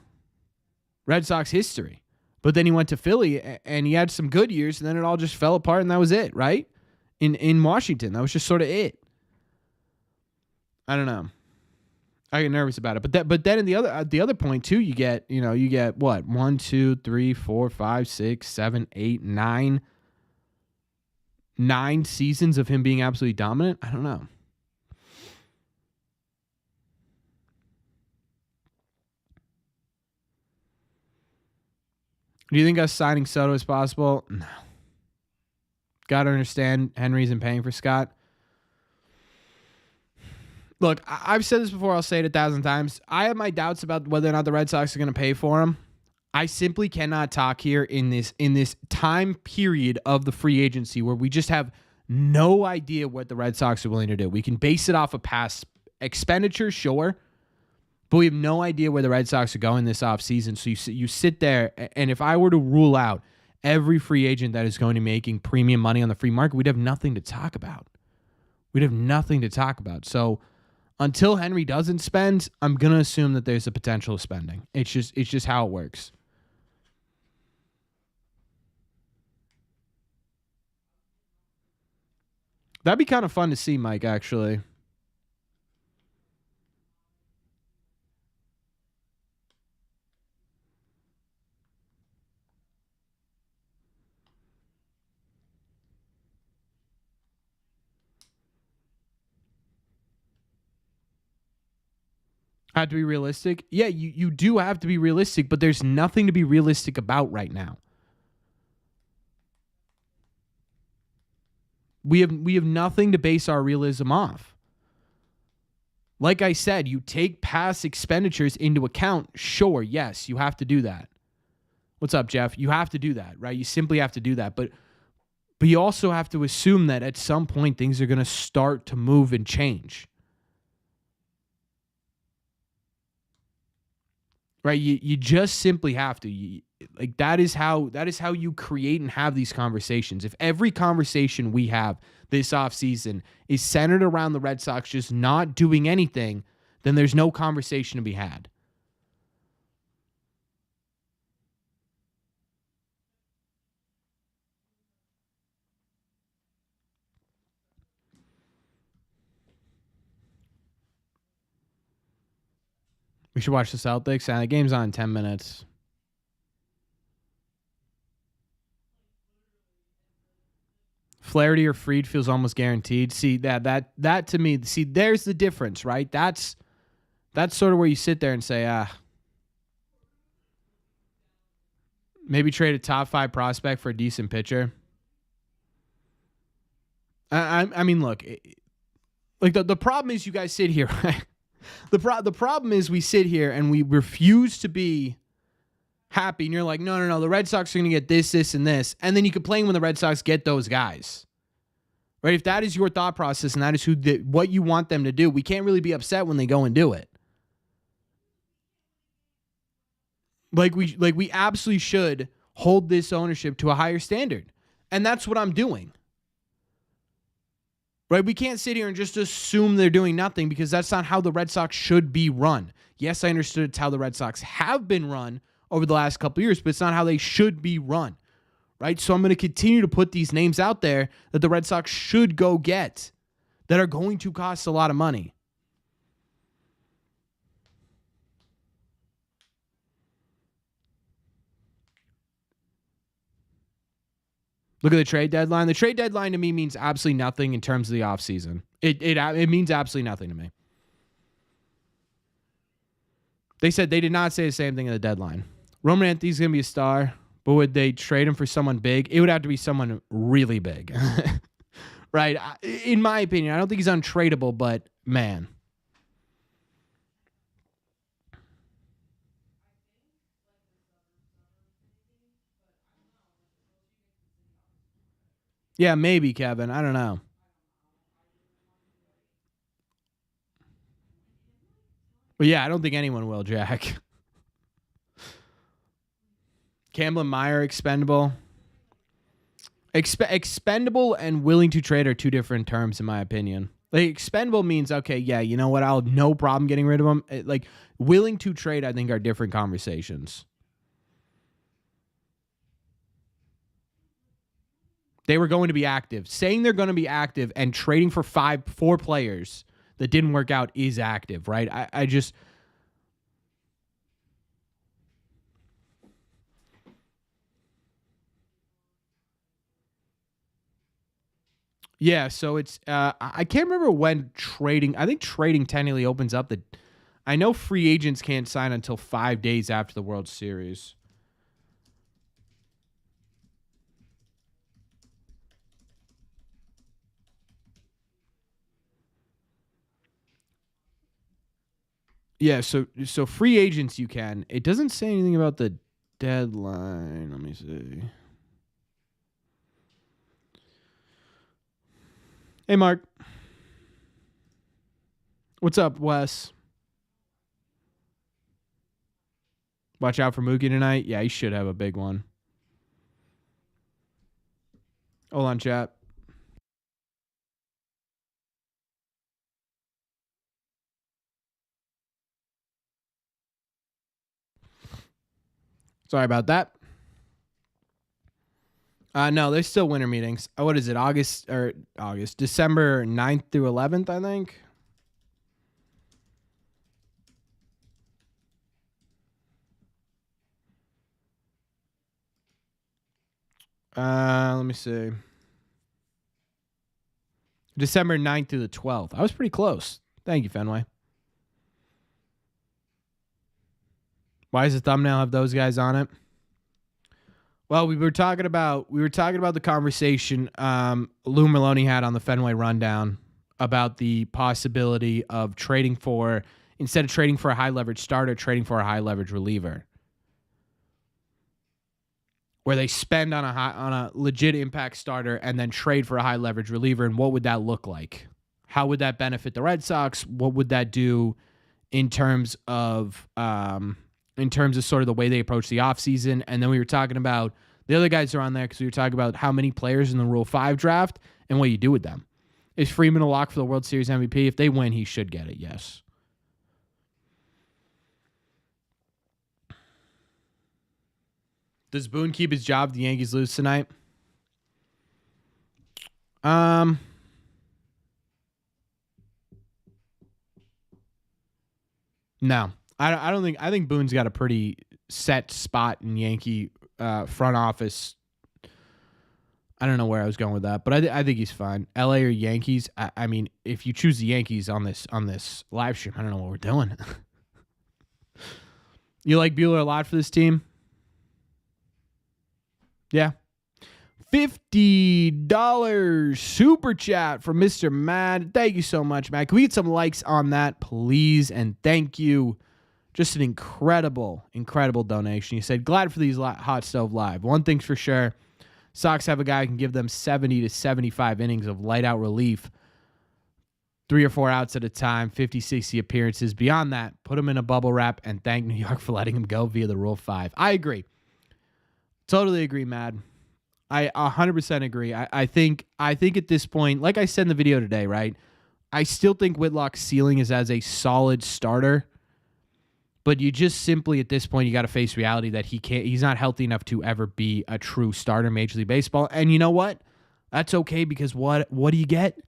Red Sox history. But then he went to Philly and he had some good years, and then it all just fell apart, and that was it, right? In Washington, that was just sort of it. I don't know. I get nervous about it. But then in the other point too, you get what? 1, 2, 3, 4, 5, 6, 7, 8, 9. 9 seasons of him being absolutely dominant. I don't know. Do you think us signing Soto is possible? No. Got to understand Henry isn't paying for Scott. Look, I've said this before. I'll say it 1,000 times. I have my doubts about whether or not the Red Sox are going to pay for him. I simply cannot talk here in this time period of the free agency where we just have no idea what the Red Sox are willing to do. We can base it off of past expenditures, sure, but we have no idea where the Red Sox are going this offseason. So you sit there, and if I were to rule out every free agent that is going to be making premium money on the free market, we'd have nothing to talk about. So until Henry doesn't spend, I'm going to assume that there's a potential of spending. It's just how it works. That'd be kind of fun to see, Mike, actually. Have to be realistic? Yeah, you do have to be realistic, but there's nothing to be realistic about right now. We have nothing to base our realism off. Like I said, you take past expenditures into account. Sure, yes, you have to do that. What's up, Jeff? You have to do that, right? You simply have to do that. But you also have to assume that at some point things are going to start to move and change. Right? You just simply have to. That is how you create and have these conversations. If every conversation we have this offseason is centered around the Red Sox just not doing anything, then there's no conversation to be had. We should watch the Celtics. The game's on in 10 minutes. Flaherty or Fried feels almost guaranteed. See, that to me, see, there's the difference, right? That's sort of where you sit there and say, maybe trade a top 5 prospect for a decent pitcher. I mean, look, like the problem is you guys sit here, right? The problem is we sit here and we refuse to be happy, and you're like, no, the Red Sox are going to get this, this, and this, and then you complain when the Red Sox get those guys. Right? If that is your thought process and that is what you want them to do, we can't really be upset when they go and do it. Like we absolutely should hold this ownership to a higher standard. And that's what I'm doing. Right? We can't sit here and just assume they're doing nothing, because that's not how the Red Sox should be run. Yes, I understood it's how the Red Sox have been run over the last couple of years, but it's not how they should be run. Right? So I'm going to continue to put these names out there that the Red Sox should go get, that are going to cost a lot of money. Look at the trade deadline. The trade deadline to me means absolutely nothing in terms of the offseason. It means absolutely nothing to me. They said they did not say the same thing at the deadline. Roman Anthony's going to be a star, but would they trade him for someone big? It would have to be someone really big. Right? In my opinion, I don't think he's untradeable, but man. Yeah, maybe, Kevin. I don't know. But yeah, I don't think anyone will, Jack. Campbell and Meyer, expendable. Expendable and willing to trade are two different terms, in my opinion. Like, expendable means, okay, yeah, you know what? I'll have no problem getting rid of them. Like, willing to trade, I think, are different conversations. They were going to be active. Saying they're going to be active and trading for four players that didn't work out is active, right? I just... Yeah, so it's... I can't remember when trading... I think trading technically opens up the... I know free agents can't sign until 5 days after the World Series. Yeah, so free agents you can. It doesn't say anything about the deadline. Let me see. Hey, Mark. What's up, Wes? Watch out for Mookie tonight. Yeah, he should have a big one. Hold on, chat. Sorry about that. No, there's still winter meetings. What is it? December 9th through 11th, I think. Let me see. December 9th through the 12th. I was pretty close. Thank you, Fenway. Why does the thumbnail have those guys on it? Well, we were talking about the conversation Lou Merlone had on the Fenway Rundown about the possibility of trading for, instead of trading for a high leverage starter, trading for a high leverage reliever, where they spend on a legit impact starter and then trade for a high leverage reliever. And what would that look like? How would that benefit the Red Sox? What would that do in terms of sort of the way they approach the offseason? And then we were talking about the other guys are on there because we were talking about how many players in the Rule 5 draft and what you do with them. Is Freeman a lock for the World Series MVP? If they win, he should get it, yes. Does Boone keep his job if the Yankees lose tonight? No. I don't think. I think Boone's got a pretty set spot in Yankee front office. I don't know where I was going with that, but I think he's fine. LA or Yankees? I mean, if you choose the Yankees on this live stream, I don't know what we're doing. You like Bueller a lot for this team? Yeah. $50 super chat from Mr. Mad. Thank you so much, Matt. Can we get some likes on that, please? And thank you Just an incredible, incredible donation. He said, glad for these Hot Stove Live. One thing's for sure, Sox have a guy who can give them 70 to 75 innings of light out relief, 3 or 4 outs at a time, 50, 60 appearances. Beyond that, put him in a bubble wrap and thank New York for letting him go via the Rule 5. I agree. Totally agree, Mad. I 100% agree. I think at this point, like I said in the video today, right, I still think Whitlock's ceiling is as a solid starter. But you just simply, at this point, you got to face reality that he's not healthy enough to ever be a true starter in Major League Baseball. And you know what? That's okay, because what do you get?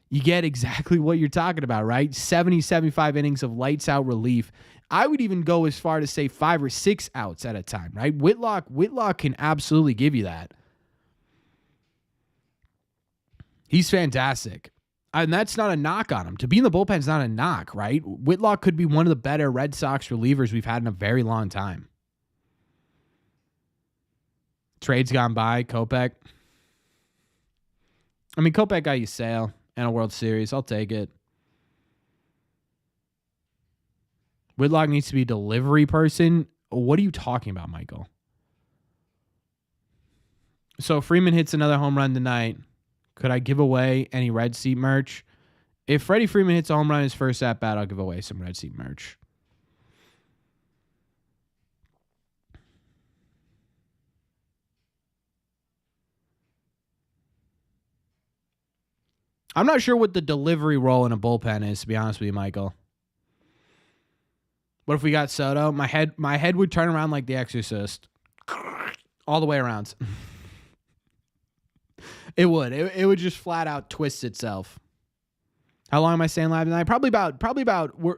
You get exactly what you're talking about, right? 70, 75 innings of lights out relief. I would even go as far to say 5 or 6 outs at a time, right? Whitlock can absolutely give you that. He's fantastic. And that's not a knock on him. To be in the bullpen is not a knock, right? Whitlock could be one of the better Red Sox relievers we've had in a very long time. Trades gone by, Kopech. I mean, Kopech got you Sale and a World Series. I'll take it. Whitlock needs to be a delivery person. What are you talking about, Michael? So Freeman hits another home run tonight. Could I give away any Red Seat merch? If Freddie Freeman hits a home run his first at bat, I'll give away some Red Seat merch. I'm not sure what the delivery role in a bullpen is, to be honest with you, Michael. What if we got Soto? My head would turn around like The Exorcist. All the way around. It would. It would just flat out twist itself. How long am I staying live tonight? Probably about.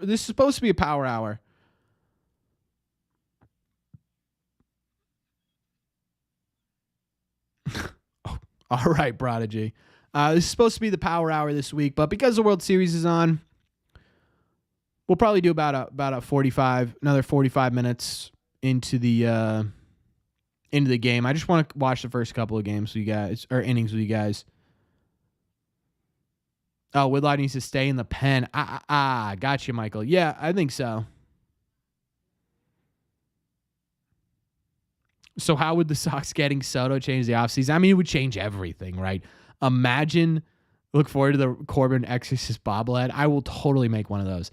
This is supposed to be a power hour. Oh, all right, Prodigy. This is supposed to be the power hour this week, but because the World Series is on, we'll probably do about another 45 minutes into the game. I just want to watch the first couple of games with you guys, or innings with you guys. Oh, Whitlock needs to stay in the pen. Got you, Michael. Yeah, I think so. So how would the Sox getting Soto change the offseason? I mean, it would change everything, right? Imagine, look forward to the Corbin Exorcist bobblehead. I will totally make one of those.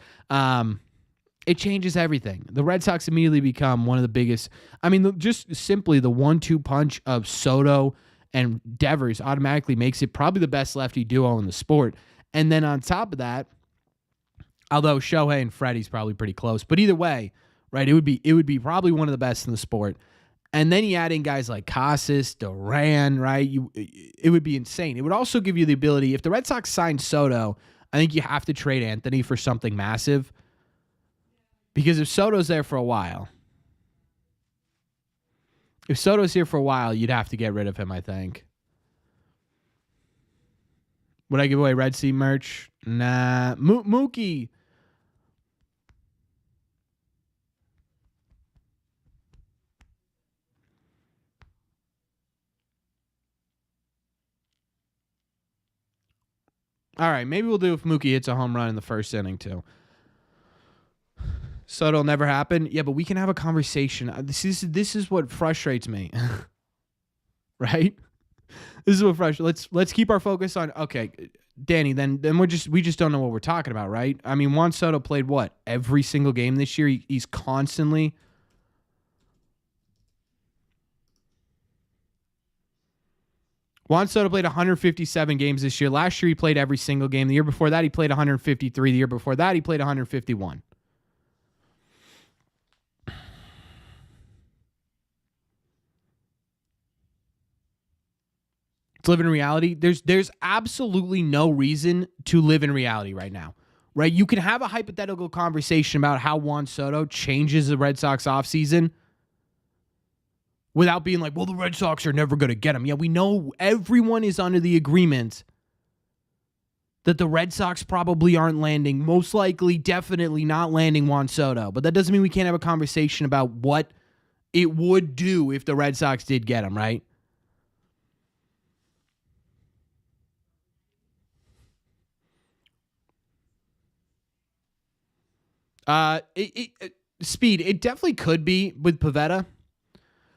It changes everything. The Red Sox immediately become one of the biggest. I mean, just simply the 1-2 punch of Soto and Devers automatically makes it probably the best lefty duo in the sport. And then on top of that, although Shohei and Freddie's probably pretty close, but either way, right, it would be probably one of the best in the sport. And then you add in guys like Casas, Duran, right? It would be insane. It would also give you the ability, if the Red Sox sign Soto, I think you have to trade Anthony for something massive. Because if Soto's there for a while, if Soto's here for a while, you'd have to get rid of him, I think. Would I give away Red Sea merch? Nah. Mookie. All right, maybe we'll do if Mookie hits a home run in the first inning, too. Soto'll never happen. Yeah, but we can have a conversation. This is what frustrates me. Right? This is what frustrates. Let's keep our focus on, okay, Danny, then we just don't know what we're talking about, right? I mean, Juan Soto played what? Every single game this year. He's constantly. Juan Soto played 157 games this year. Last year he played every single game. The year before that he played 153. The year before that he played 151. Live in reality. There's absolutely no reason to live in reality right now, right? You can have a hypothetical conversation about how Juan Soto changes the Red Sox offseason without being like, well, the Red Sox are never going to get him. Yeah, we know everyone is under the agreement that the Red Sox probably aren't landing, most likely, definitely not landing Juan Soto. But that doesn't mean we can't have a conversation about what it would do if the Red Sox did get him, right? Speed, it definitely could be with Pivetta.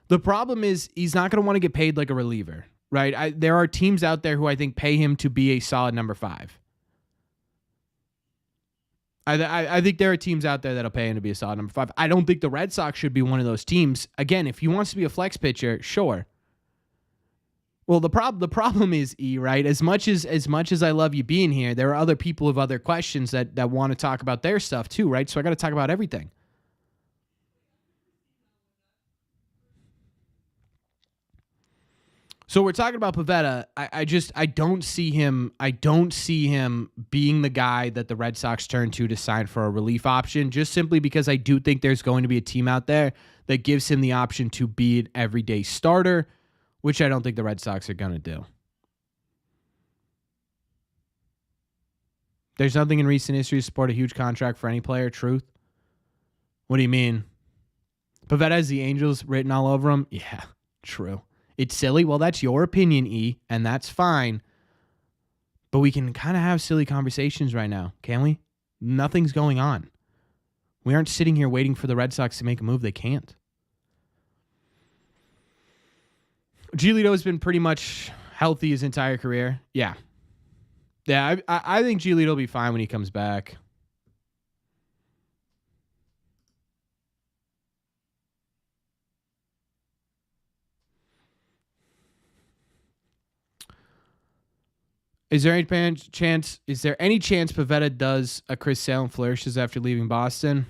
The problem is he's not going to want to get paid like a reliever, right? There are teams out there who I think pay him to be a solid number 5. I think there are teams out there that'll pay him to be a solid number 5. I don't think the Red Sox should be one of those teams. Again, if he wants to be a flex pitcher, sure. Well, the problem is, right? As much as I love you being here, there are other people with other questions that want to talk about their stuff too, right? So I got to talk about everything. So we're talking about Pivetta. I don't see him. I don't see him being the guy that the Red Sox turn to sign for a relief option, just simply because I do think there's going to be a team out there that gives him the option to be an everyday starter, which I don't think the Red Sox are going to do. There's nothing in recent history to support a huge contract for any player. Truth. What do you mean? Pivetta has the Angels written all over him? Yeah, true. It's silly. Well, that's your opinion, E, and that's fine. But we can kind of have silly conversations right now, can't we? Nothing's going on. We aren't sitting here waiting for the Red Sox to make a move. They can't. Giolito has been pretty much healthy his entire career. Yeah. Yeah, I think Giolito will be fine when he comes back. Is there any chance Pivetta does a Chris Sale and flourishes after leaving Boston?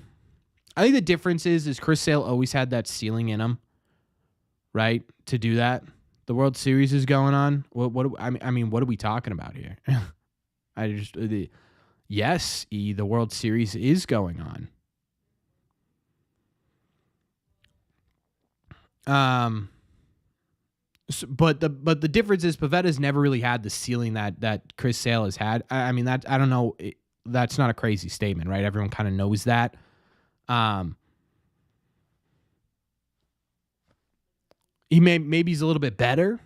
I think the difference is Chris Sale always had that ceiling in him, right? To do that. The World Series is going on. I mean, what are we talking about here? Yes, the World Series is going on. But the difference is Pavetta's never really had the ceiling that Chris Sale has had. I mean, that I don't know. That's not a crazy statement, right? Everyone kind of knows that. Maybe he's a little bit better,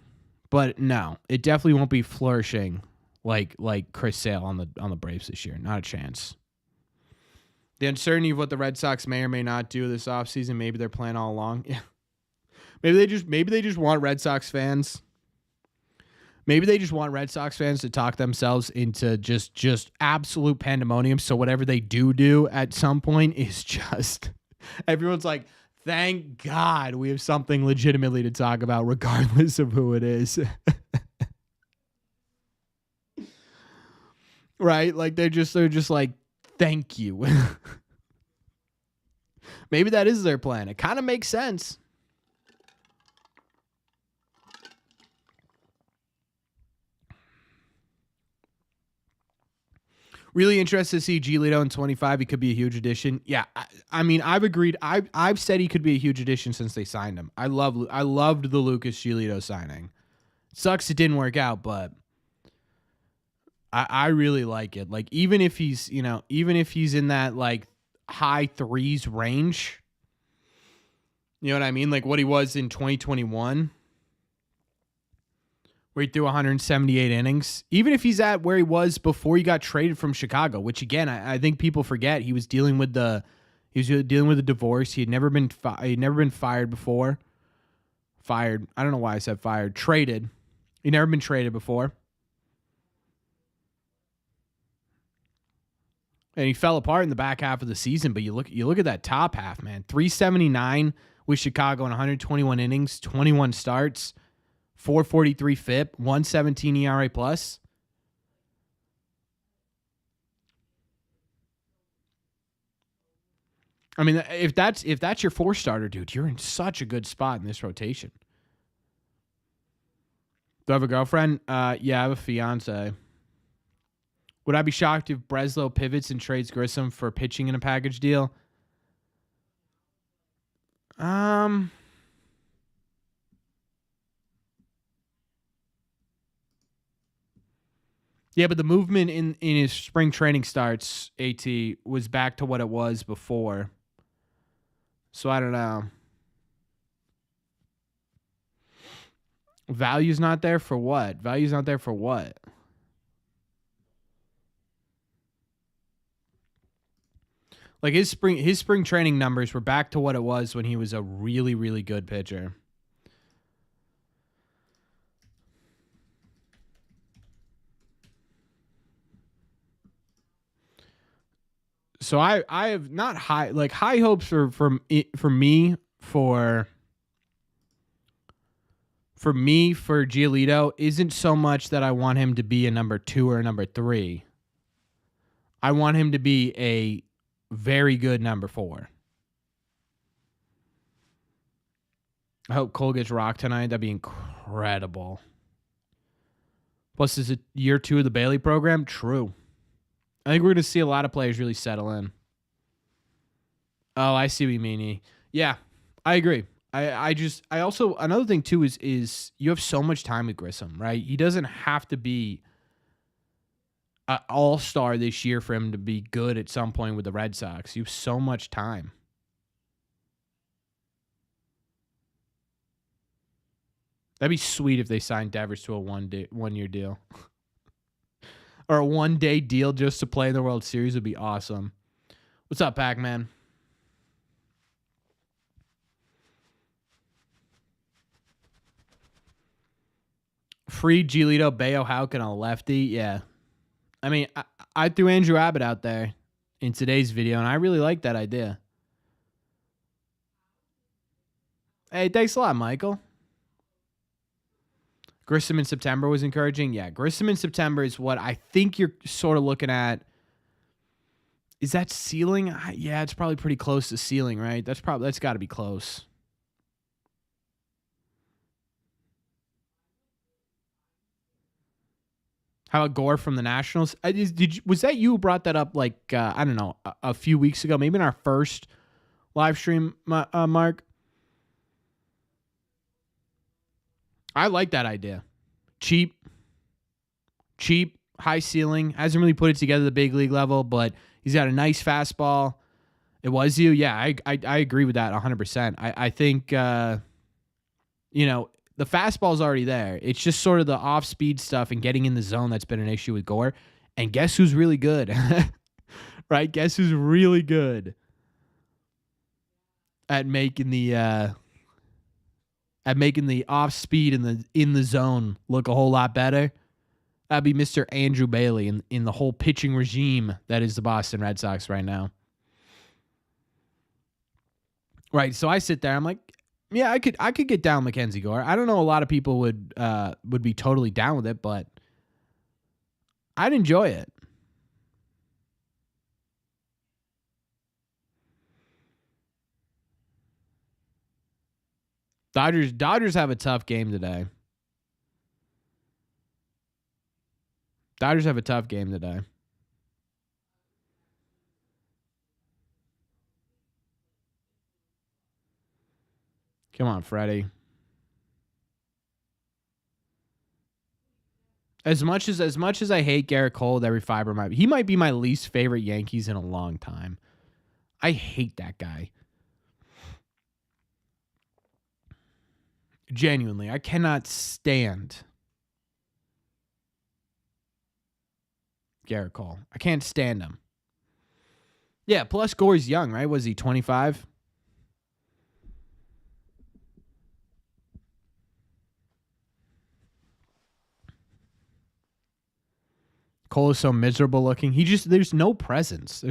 but no, it definitely won't be flourishing like Chris Sale on the Braves this year. Not a chance. The uncertainty of what the Red Sox may or may not do this offseason, maybe they're playing all along. Yeah. Maybe they just want Red Sox fans. Maybe they just want Red Sox fans to talk themselves into just absolute pandemonium. So whatever they do at some point is just everyone's like, thank God we have something legitimately to talk about, regardless of who it is. Right? Like they're just like, thank you. Maybe that is their plan. It kind of makes sense. Really interested to see Giolito in 25. He could be a huge addition. Yeah, I mean, I've agreed. I've said he could be a huge addition since they signed him. I loved the Lucas Giolito signing. Sucks it didn't work out, but I really like it. Like even if he's in that like high 3s range, you know what I mean? Like what he was in 2021. Where he threw 178 innings. Even if he's at where he was before he got traded from Chicago, which again I think people forget, he was dealing with the divorce. He had never been fired before. Fired. I don't know why I said fired. Traded. He'd never been traded before. And he fell apart in the back half of the season. But you look at that top half, man. 379 with Chicago in 121 innings, 21 starts. 4.43 FIP, 1.17 ERA plus. I mean, if that's your 4-starter, dude, you're in such a good spot in this rotation. Do I have a girlfriend? Yeah, I have a fiance. Would I be shocked if Breslow pivots and trades Grissom for pitching in a package deal? Yeah, but the movement in his spring training starts, AT, was back to what it was before. So I don't know. Value's not there for what? Value's not there for what? Like his spring training numbers were back to what it was when he was a really, really good pitcher. So I have not high hopes for Giolito isn't so much that I want him to be a number 2 or a number 3. I want him to be a very good number 4. I hope Cole gets rocked tonight. That'd be incredible. Plus, is it year 2 of the Bailey program? True. I think we're going to see a lot of players really settle in. Oh, I see what you mean. Yeah, I agree. I also, another thing too is you have so much time with Grissom, right? He doesn't have to be an all-star this year for him to be good at some point with the Red Sox. You have so much time. That'd be sweet if they signed Devers to a 1-year deal. Or a 1-day deal just to play in the World Series would be awesome. What's up, Pac-Man? Free Giolito, Bayo, Houck, and a lefty. Yeah. I mean, I threw Andrew Abbott out there in today's video, and I really like that idea. Hey, thanks a lot, Michael. Grissom in September was encouraging. Yeah, Grissom in September is what I think you're sort of looking at. Is that ceiling? Yeah, it's probably pretty close to ceiling, right? That's got to be close. How about Gore from the Nationals? Was that you who brought that up like, I don't know, a few weeks ago? Maybe in our first live stream, Mark? I like that idea. Cheap, high ceiling. Hasn't really put it together at the big league level, but he's got a nice fastball. It was you? Yeah, I agree with that 100%. I think, the fastball's already there. It's just sort of the off-speed stuff and getting in the zone that's been an issue with Gore. And guess who's really good? Right? Guess who's really good at making the off-speed in the zone look a whole lot better? That'd be Mr. Andrew Bailey in the whole pitching regime that is the Boston Red Sox right now. Right, so I sit there, I'm like, yeah, I could get down Mackenzie Gore. I don't know a lot of people would be totally down with it, but I'd enjoy it. Dodgers have a tough game today. Come on, Freddie. As much as I hate Garrett Cole with every fiber of my, he might be my least favorite Yankees in a long time. I hate that guy. Genuinely, I cannot stand Garrett Cole. I can't stand him. Yeah, plus Gore's young, right? Was he 25? Cole is so miserable looking. There's no presence.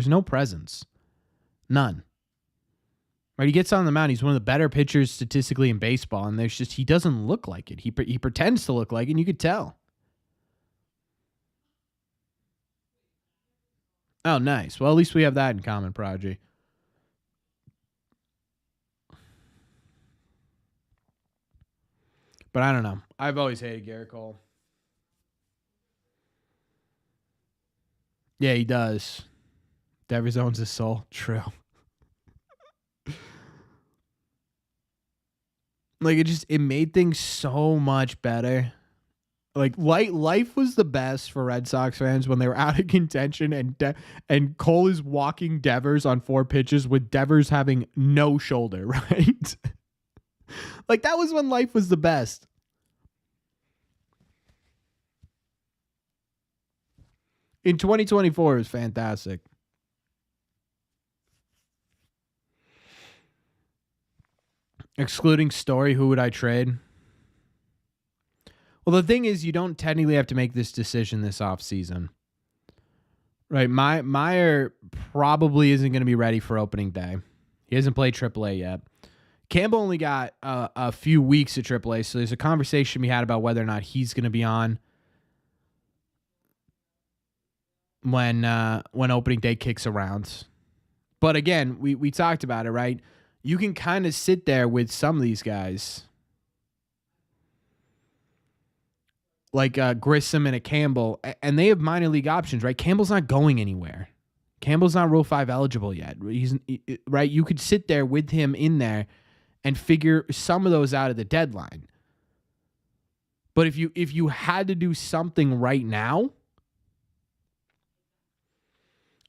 None. Right? He gets on the mound. He's one of the better pitchers statistically in baseball, and he doesn't look like it. He pretends to look like it, and you could tell. Oh, nice. Well, at least we have that in common, Prodigy. But I don't know. I've always hated Garrett Cole. Yeah, he does. Devers owns his soul. True. Like, it made things so much better. Like, life was the best for Red Sox fans when they were out of contention and Cole is walking Devers on 4 pitches with Devers having no shoulder, right? Like, that was when life was the best. In 2024, it was fantastic. Excluding Story, who would I trade? Well, the thing is, you don't technically have to make this decision this offseason. Right. Meyer probably isn't going to be ready for opening day. He hasn't played AAA yet. Campbell only got a few weeks at AAA, so there's a conversation we had about whether or not he's going to be on when opening day kicks around. But again, we talked about it, right? You can kind of sit there with some of these guys, like Grissom and a Campbell, and they have minor league options, right? Campbell's not going anywhere. Campbell's not Rule 5 eligible yet. He's right. You could sit there with him in there and figure some of those out at the deadline. But if you had to do something right now,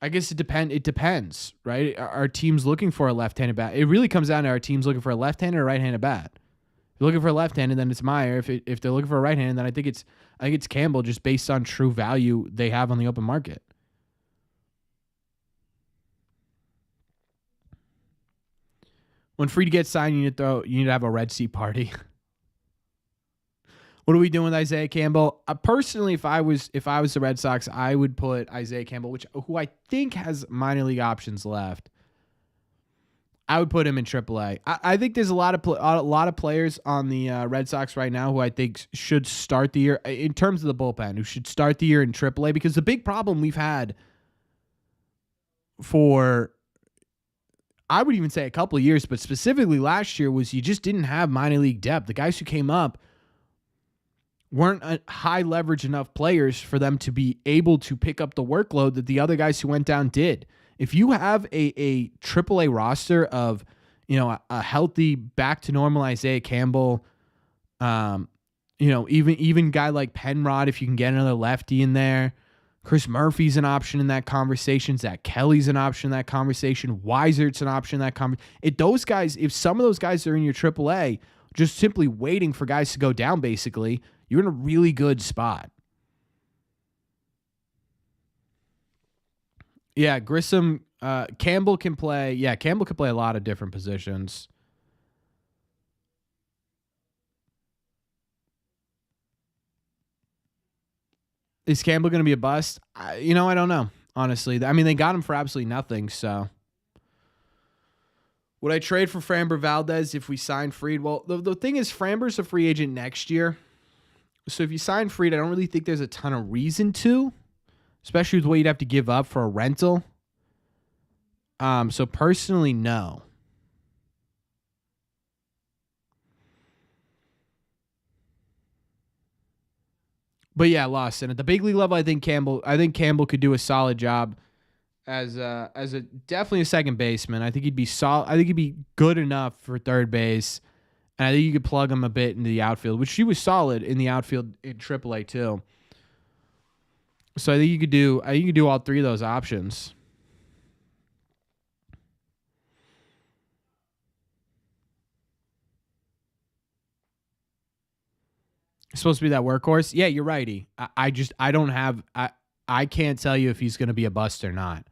I guess it depends, right? Our team's looking for a left-handed bat. It really comes down to our team's looking for a left-handed or right-handed bat. If you're looking for a left-handed, then it's Meyer. If they're looking for a right-handed, then I think it's Campbell, just based on true value they have on the open market. When Fried gets signed, you need to have a Red Sea party. What are we doing with Isaiah Campbell? Personally, if I was the Red Sox, I would put Isaiah Campbell, who I think has minor league options left. I would put him in AAA. I think there's a lot of players on the Red Sox right now who I think should start the year in terms of the bullpen, who should start the year in AAA, because the big problem we've had for, I would even say a couple of years, but specifically last year, was you just didn't have minor league depth. The guys who came up weren't high leverage enough players for them to be able to pick up the workload that the other guys who went down did. If you have a AAA roster of, a healthy, back to normal Isaiah Campbell, even guy like Penrod, if you can get another lefty in there, Chris Murphy's an option in that conversation. Zach Kelly's an option in that conversation. Weisert's an option in that conversation. If some of those guys are in your AAA, just simply waiting for guys to go down, basically, you're in a really good spot. Yeah, Grissom, Campbell can play. Yeah, Campbell can play a lot of different positions. Is Campbell going to be a bust? I don't know, honestly. I mean, they got him for absolutely nothing, so. Would I trade for Framber Valdez if we sign Fried? Well, the thing is, Framber's a free agent next year. So if you sign Fried, I don't really think there's a ton of reason to, especially with what you'd have to give up for a rental. So personally, no. But yeah, Lawson at the big league level, I think Campbell could do a solid job as a definitely a second baseman. I think he'd be solid. I think he'd be good enough for third base, and I think you could plug him a bit into the outfield, which he was solid in the outfield in AAA too. So I think you could do all three of those options. It's supposed to be that workhorse. Yeah, you're righty. I can't tell you if he's going to be a bust or not.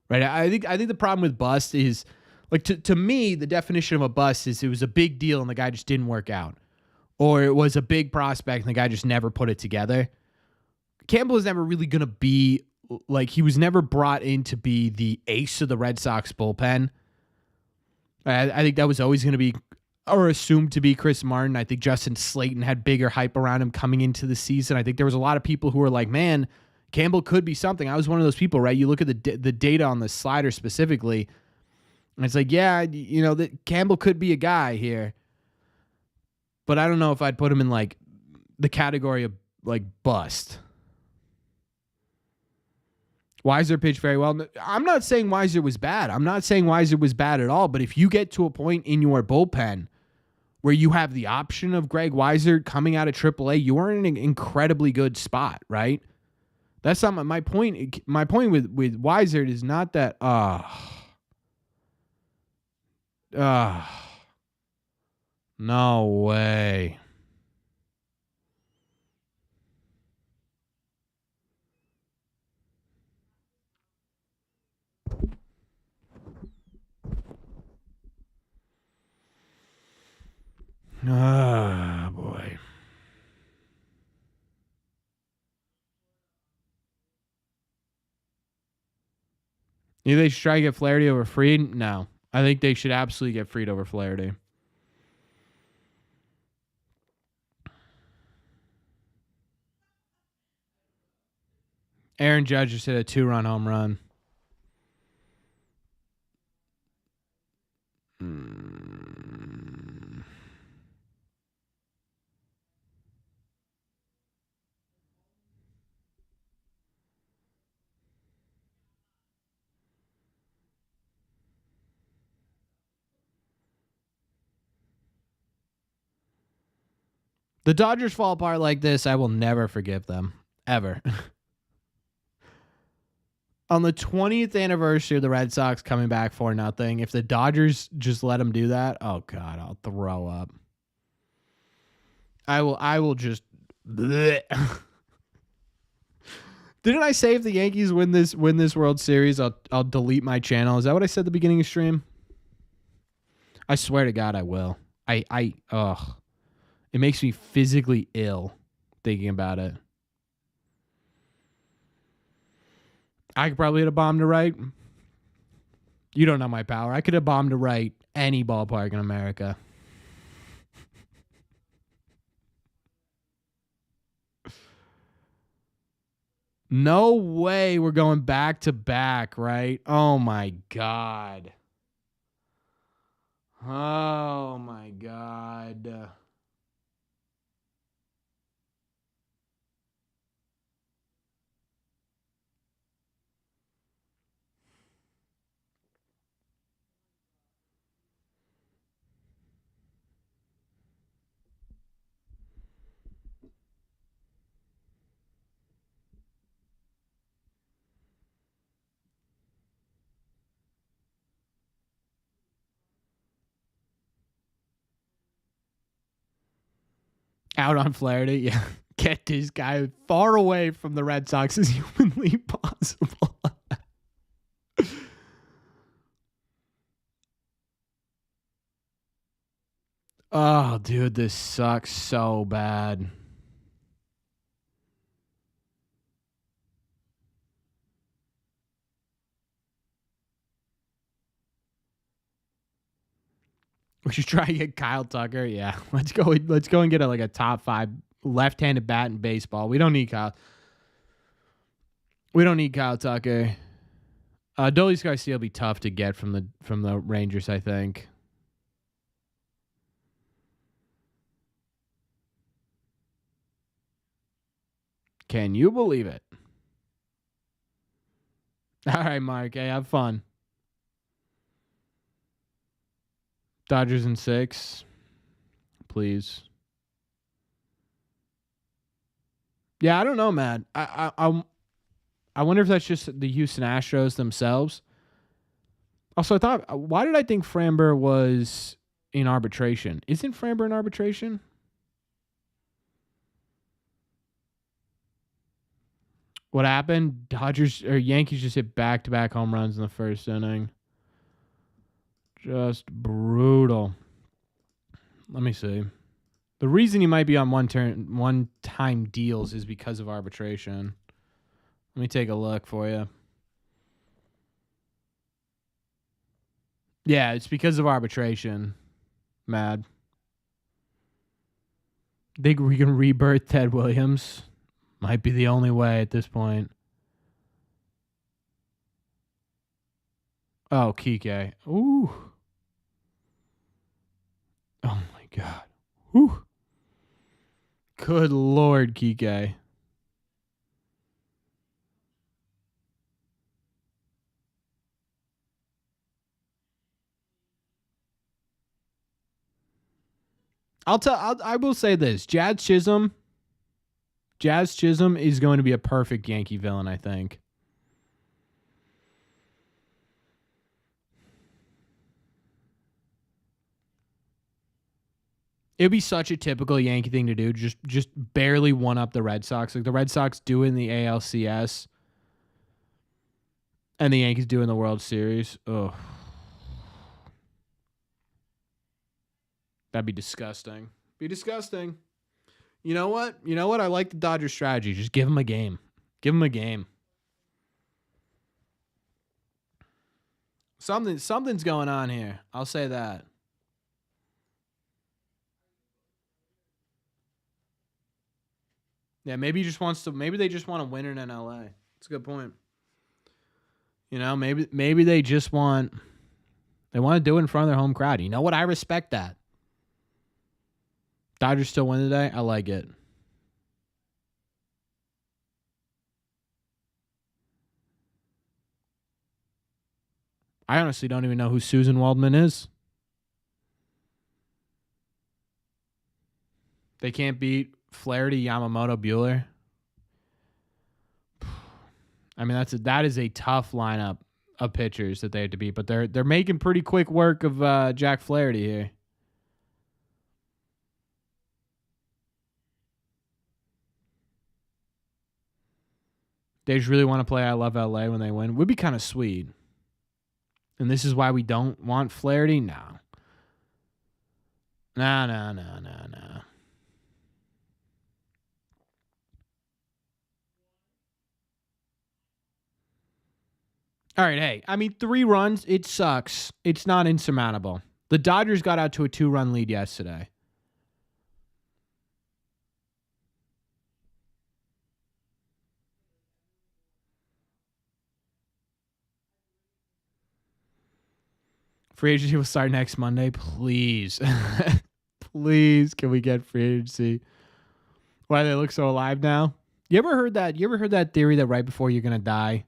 Right? I think the problem with bust is, like, to me, the definition of a bust is it was a big deal and the guy just didn't work out, or it was a big prospect and the guy just never put it together. Campbell is never really going to be, like, he was never brought in to be the ace of the Red Sox bullpen. I think that was always going to be, or assumed to be, Chris Martin. I think Justin Slayton had bigger hype around him coming into the season. I think there was a lot of people who were like, man, Campbell could be something. I was one of those people, right? You look at the data on the slider specifically, and it's like, yeah, that Campbell could be a guy here. But I don't know if I'd put him in, like, the category of, like, bust. Weiser pitched very well. I'm not saying Weiser was bad. I'm not saying Weiser was bad at all. But if you get to a point in your bullpen where you have the option of Greg Weiser coming out of AAA, you are in an incredibly good spot, right? That's not my point. My point with Weiser is not that, no way. Ah, boy. You think they should try to get Flaherty over Fried? No. I think they should absolutely get Fried over Flaherty. Aaron Judge just hit a 2-run home run. The Dodgers fall apart like this, I will never forgive them. Ever. On the 20th anniversary of the Red Sox coming back 4-0, if the Dodgers just let them do that, oh God, I'll throw up. I will just bleh. Didn't I say if the Yankees win this World Series, I'll delete my channel? Is that what I said at the beginning of the stream? I swear to God I will. Ugh. It makes me physically ill thinking about it. I could probably hit a bomb to right. You don't know my power. I could have bombed to right any ballpark in America. No way we're going back to back, right? Oh, my God. Oh, my God. Out on Flaherty, yeah. Get this guy far away from the Red Sox as humanly possible. Oh, dude, this sucks so bad. We should try to get Kyle Tucker. Yeah, let's go and get a top 5 left-handed bat in baseball. We don't need Kyle Tucker. Dolis Garcia will be tough to get from the Rangers, I think. Can you believe it? All right, Mark. Hey, have fun. Dodgers in 6, please. Yeah, I don't know, man. I wonder if that's just the Houston Astros themselves. Also, I thought, why did I think Framber was in arbitration? Isn't Framber in arbitration? What happened? Yankees just hit back-to-back home runs in the first inning. Just brutal. Let me see. The reason he might be on one-time deals is because of arbitration. Let me take a look for you. Yeah, it's because of arbitration. Mad. Think we can rebirth Ted Williams? Might be the only way at this point. Oh, Kike. Ooh. Oh, my God. Ooh. Good Lord, Kike. I will say this. Jazz Chisholm is going to be a perfect Yankee villain, I think. It'd be such a typical Yankee thing to do. Just barely one up the Red Sox. Like the Red Sox doing the ALCS and the Yankees doing the World Series. Oh. That'd be disgusting. Be disgusting. You know what? You know what? I like the Dodgers strategy. Just give them a game. Give them a game. Something's going on here. I'll say that. Yeah, maybe he just wants to. Maybe they just want to win it in LA. That's a good point. You know, maybe they just want. They want to do it in front of their home crowd. You know what? I respect that. Dodgers still win today. I like it. I honestly don't even know who Susan Waldman is. They can't beat Flaherty, Yamamoto, Buehler. I mean, that is a tough lineup of pitchers that they have to beat, but they're making pretty quick work of Jack Flaherty here. They just really want to play I Love LA when they win. Would be kind of sweet. And this is why we don't want Flaherty? No. No. All right, hey, I mean, 3 runs, it sucks. It's not insurmountable. The Dodgers got out to a 2-run lead yesterday. Free agency will start next Monday. Please. Please, can we get free agency? Why they look so alive now? You ever heard that theory that right before you're going to die,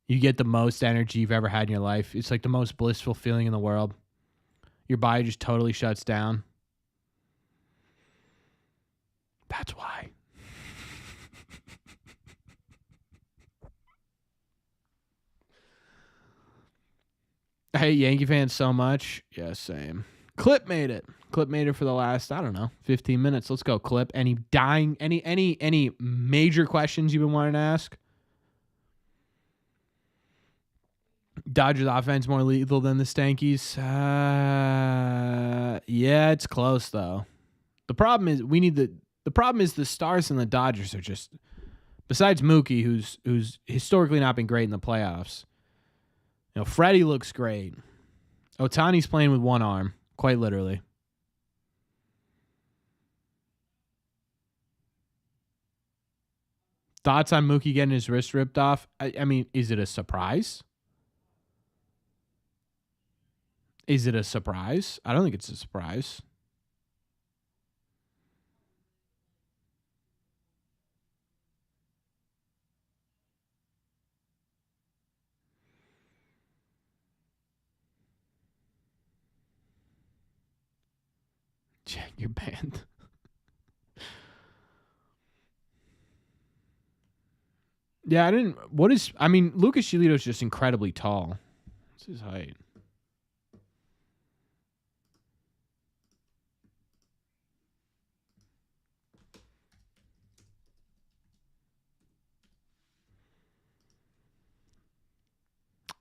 you get the most energy you've ever had in your life? It's like the most blissful feeling in the world. Your body just totally shuts down. That's why. I hate Yankee fans so much. Yeah, same. Clip made it. Clip made it for the last, I don't know, 15 minutes. Let's go, Clip. Any major questions you've been wanting to ask? Dodgers offense more lethal than the Stankies? Yeah, it's close though. The problem is the Stars and the Dodgers are just, besides Mookie, who's historically not been great in the playoffs. You know, Freddie looks great. Ohtani's playing with one arm, quite literally. Thoughts on Mookie getting his wrist ripped off? I mean, is it a surprise? Is it a surprise? I don't think it's a surprise. Check your band. Yeah, Lucas Giolito's just incredibly tall. What's his height?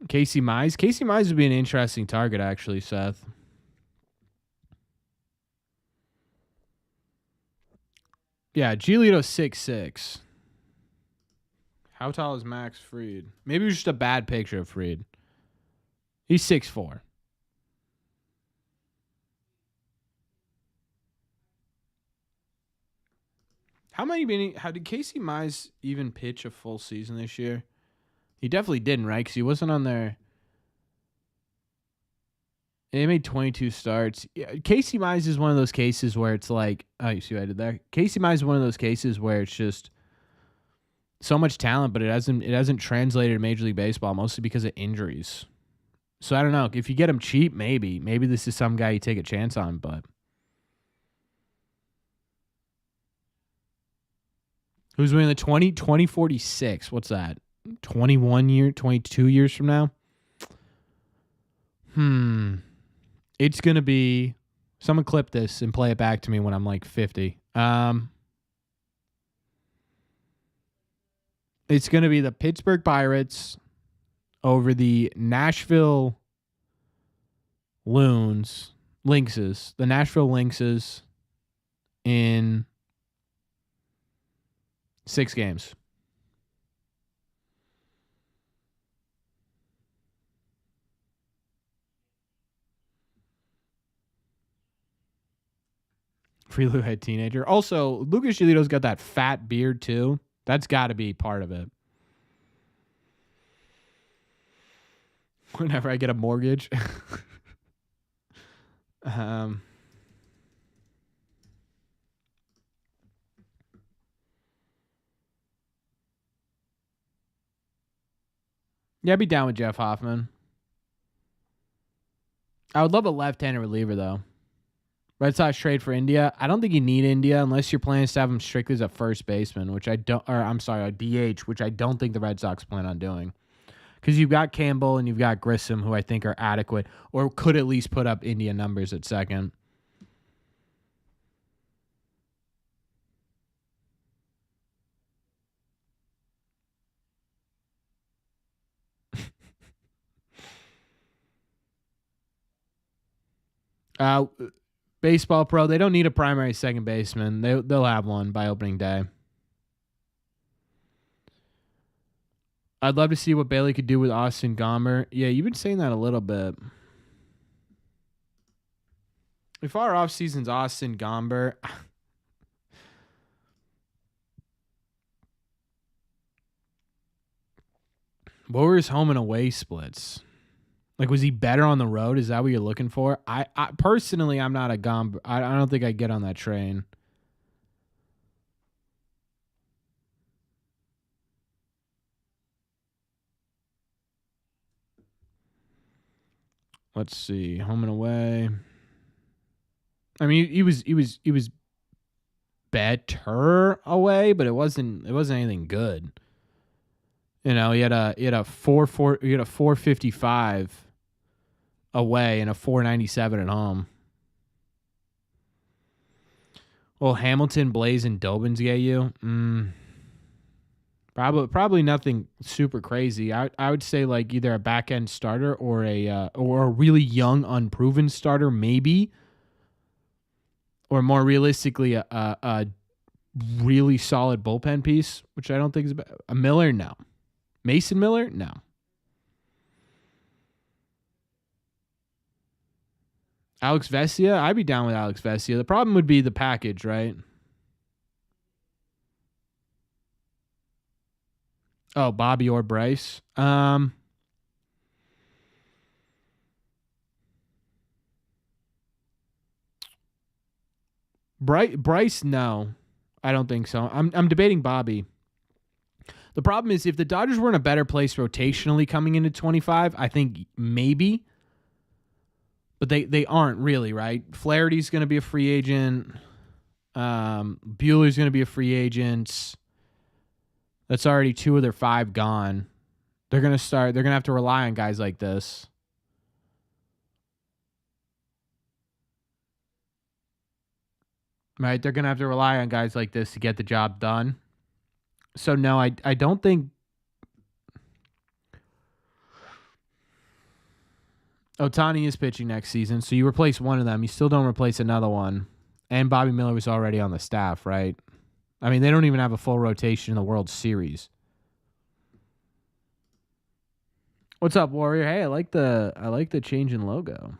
Casey Mize. Casey Mize would be an interesting target, actually, Seth. Yeah, Giolito's 6'6". How tall is Max Fried? Maybe it was just a bad picture of Fried. He's 6'4". How did Casey Mize even pitch a full season this year? He definitely didn't, right? Because he wasn't on there. He made 22 starts. Yeah, Casey Mize is one of those cases where it's like, oh, you see what I did there? Casey Mize is one of those cases where it's just so much talent, but it hasn't translated to Major League Baseball, mostly because of injuries. So I don't know. If you get him cheap, maybe this is some guy you take a chance on, but who's winning the 2046? What's that? 22 years from now? It's going to be, someone clip this and play it back to me when I'm like 50. It's going to be the Pittsburgh Pirates over the Nashville Lynxes. The Nashville Lynxes in 6 games. Free Lou head teenager. Also, Lucas Giolito's got that fat beard too. That's got to be part of it. Whenever I get a mortgage. Yeah, I'd be down with Jeff Hoffman. I would love a left-handed reliever though. Red Sox trade for India. I don't think you need India unless your plan is to have him strictly as a first baseman, which I don't. Or I'm sorry, a DH, which I don't think the Red Sox plan on doing. Because you've got Campbell and you've got Grissom, who I think are adequate or could at least put up India numbers at second. Baseball Pro, they don't need a primary second baseman. They'll have one by opening day. I'd love to see what Bailey could do with Austin Gomber. Yeah, you've been saying that a little bit. If our offseason's Austin Gomber, what were his home and away splits? Like, was he better on the road? Is that what you're looking for? I personally, I'm not a Gomber. I don't think I get on that train. Let's see, home and away. I mean, he was better away, but it wasn't anything good. You know, he had a 455 away and a 497 at home. Well, Hamilton, Blaze, and Dobbins get you. Probably nothing super crazy. I would say like either a back end starter or a really young, unproven starter, maybe. Or more realistically, a really solid bullpen piece, which I don't think is a Miller. No, Mason Miller. No. Alex Vesia, I'd be down with Alex Vesia. The problem would be the package, right? Oh, Bobby or Bryce. Bryce, no. I don't think so. I'm debating Bobby. The problem is if the Dodgers were in a better place rotationally coming into 25, I think maybe. But they aren't really, right? Flaherty's going to be a free agent. Buehler's going to be a free agent. That's already 2 of their 5 gone. They're going to have to rely on guys like this. Right? They're going to have to rely on guys like this to get the job done. So, no, I don't think Ohtani is pitching next season. So you replace one of them. You still don't replace another one. And Bobby Miller was already on the staff, right? I mean, they don't even have a full rotation in the World Series. What's up, Warrior? Hey, I like the change in logo.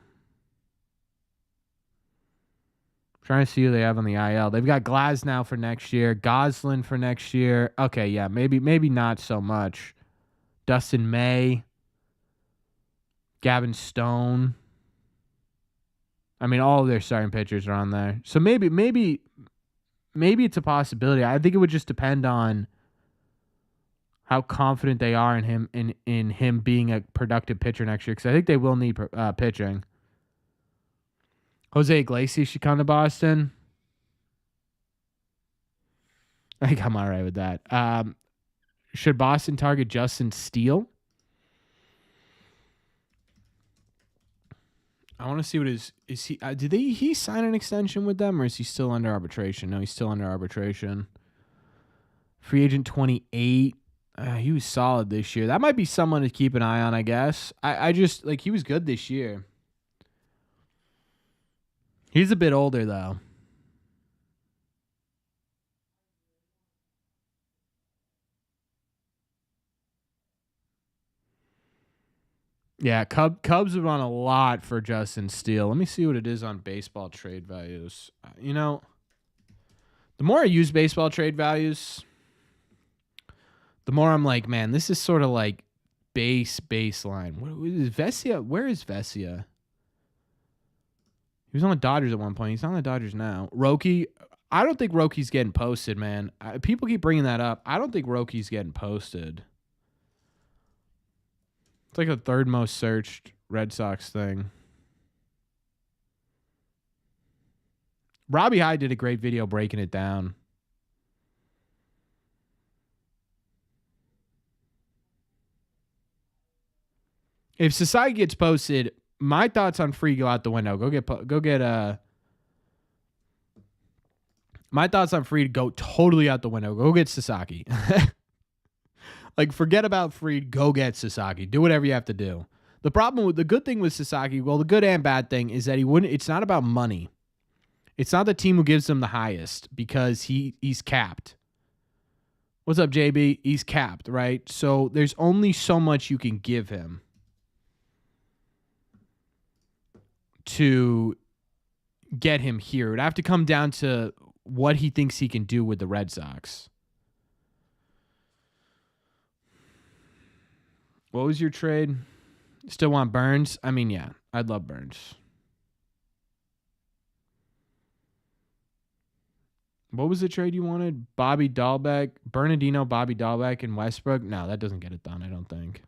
Trying to see who they have on the IL. They've got Glasnow for next year, Goslin for next year. Okay, yeah, maybe not so much. Dustin May, Gavin Stone. I mean, all of their starting pitchers are on there. So maybe it's a possibility. I think it would just depend on how confident they are in him in him being a productive pitcher next year, because I think they will need pitching. Jose Iglesias should come to Boston. I think I'm all right with that. Should Boston target Justin Steele? I want to see what is he? Did he sign an extension with them, or is he still under arbitration? No, he's still under arbitration. Free agent 28. He was solid this year. That might be someone to keep an eye on, I guess. I just like he was good this year. He's a bit older though. Yeah, Cubs would want a lot for Justin Steele. Let me see what it is on baseball trade values. The more I use baseball trade values, the more I'm like, man, this is sort of like baseline. What is Vesia? Where is Vesia? He was on the Dodgers at one point. He's not on the Dodgers now. Roki, I don't think Roki's getting posted, man. People keep bringing that up. I don't think Roki's getting posted. It's like the third most searched Red Sox thing. Robbie Hyde did a great video breaking it down. If Sasaki gets posted, my thoughts on Fried go out the window. My thoughts on Fried go totally out the window. Go get Sasaki. Like, forget about Fried. Go get Sasaki. Do whatever you have to do. The good thing with Sasaki, well, the good and bad thing is that it's not about money. It's not the team who gives him the highest because he's capped. What's up, JB? He's capped, right? So there's only so much you can give him to get him here. It would have to come down to what he thinks he can do with the Red Sox. What was your trade? Still want Burns? I mean, yeah, I'd love Burns. What was the trade you wanted? Bobby Dahlbeck, Bernardino, Bobby Dahlbeck, and Westbrook? No, that doesn't get it done, I don't think.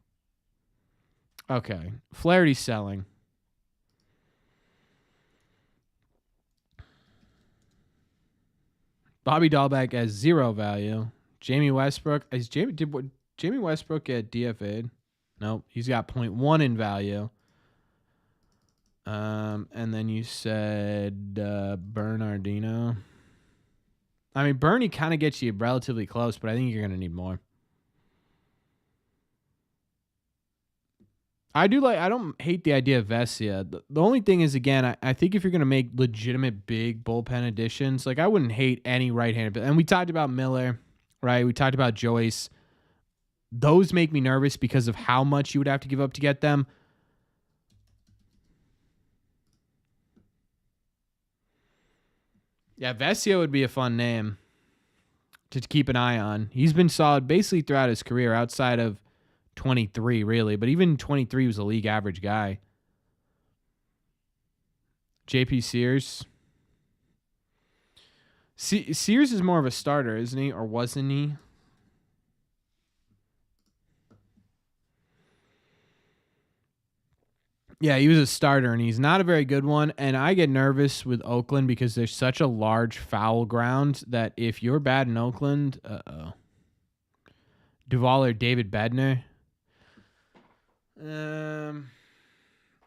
Okay. Flaherty's selling. Bobby Dahlbeck has 0 value. Jamie Westbrook. Did Jamie Westbrook get DFA'd? Nope. He's got 0.1 in value. And then you said Bernardino. I mean, Bernie kind of gets you relatively close, but I think you're going to need more. I don't hate the idea of Vesia. The only thing is, again, I think if you're going to make legitimate big bullpen additions, like I wouldn't hate any right-handed. And we talked about Miller, right? We talked about Joyce. Those make me nervous because of how much you would have to give up to get them. Yeah, Vesia would be a fun name to keep an eye on. He's been solid basically throughout his career outside of 23, really. But even 23 was a league average guy. JP Sears. Sears is more of a starter, isn't he? Or wasn't he? Yeah, he was a starter, and he's not a very good one. And I get nervous with Oakland because there's such a large foul ground that if you're bad in Oakland, Duvall or David Bednar.